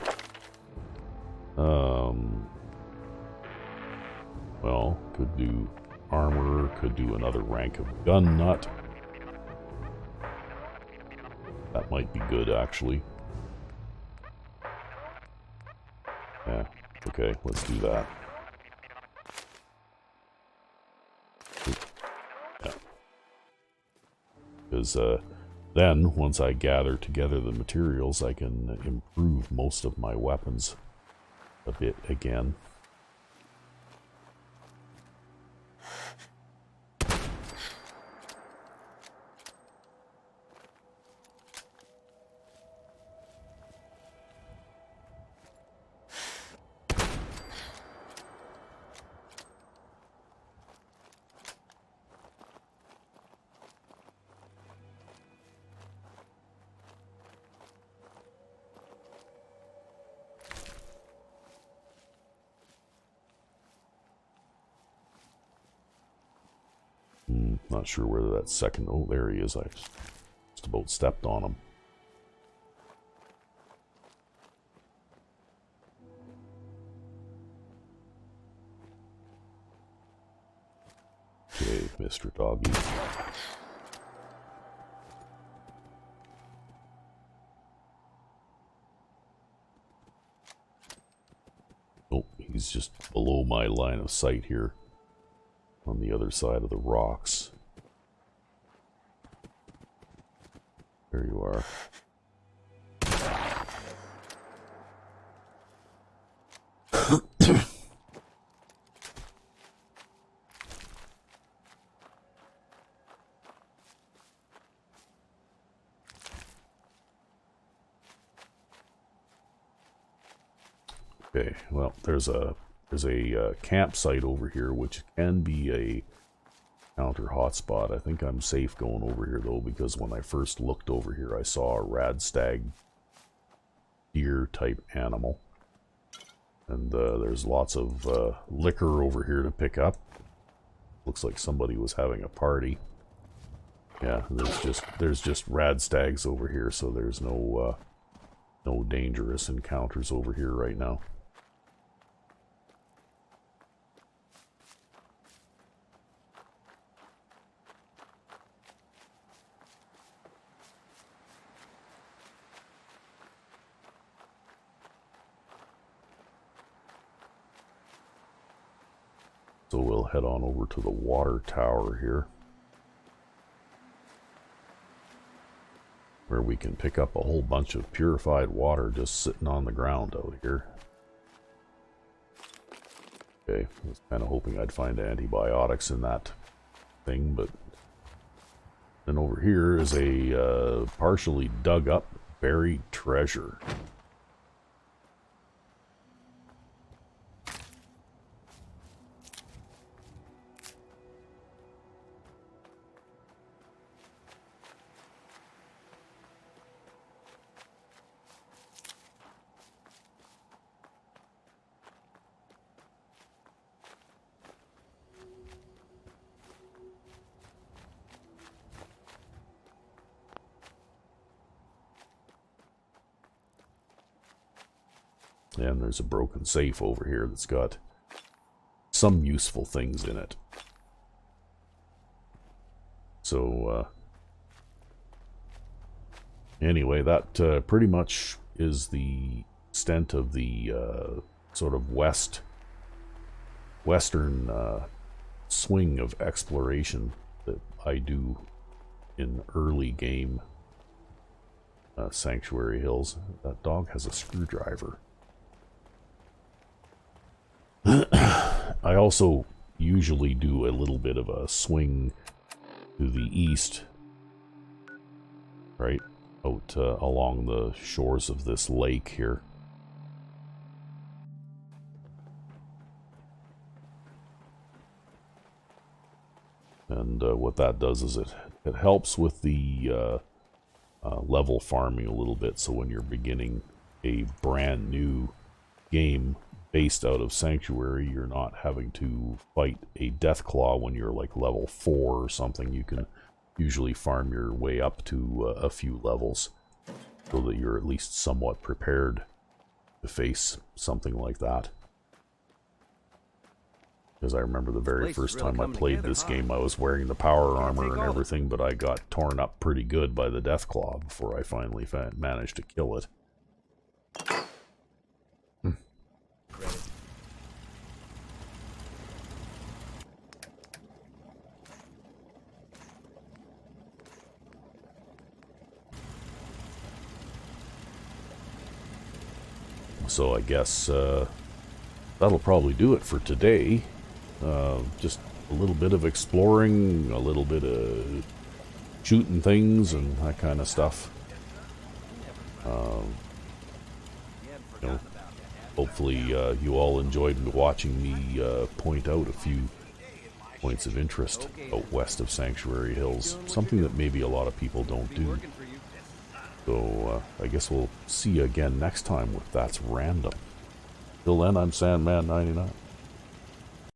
Well, could do armor, could do another rank of gun nut. That might be good, actually. Yeah, okay, let's do that. Yeah. Because, then, once I gather together the materials, I can improve most of my weapons a bit again. Not sure where that second... Oh, there he is. I just about stepped on him. Okay, Mr. Doggy. Oh, he's just below my line of sight here. On the other side of the rocks. There you are. Okay, well, there's a campsite over here, which can be a counter hotspot. I think I'm safe going over here, though, because when I first looked over here, I saw a rad stag deer type animal. And there's lots of liquor over here to pick up. Looks like somebody was having a party. Yeah, there's just rad stags over here, so there's no No dangerous encounters over here right now. So we'll head on over to the water tower here, where we can pick up a whole bunch of purified water just sitting on the ground out here. Okay, I was kind of hoping I'd find antibiotics in that thing, but then over here is a partially dug up buried treasure. And there's a broken safe over here that's got some useful things in it. So, anyway, that pretty much is the extent of the sort of western swing of exploration that I do in early game Sanctuary Hills. That dog has a screwdriver. I also usually do a little bit of a swing to the east, right out along the shores of this lake here. And what that does is it helps with the level farming a little bit, so when you're beginning a brand new game based out of Sanctuary, you're not having to fight a Deathclaw when you're like level 4 or something. You can usually farm your way up to a few levels so that you're at least somewhat prepared to face something like that. Because I remember the very first time I played this game, I was wearing the power armor and everything, but I got torn up pretty good by the Deathclaw before I finally managed to kill it. So I guess that'll probably do it for today. Just a little bit of exploring, a little bit of shooting things and that kind of stuff. You know, hopefully you all enjoyed watching me point out a few points of interest out west of Sanctuary Hills. Something that maybe a lot of people don't do. So, I guess we'll see you again next time with That's Random. Till then, I'm Sandman99.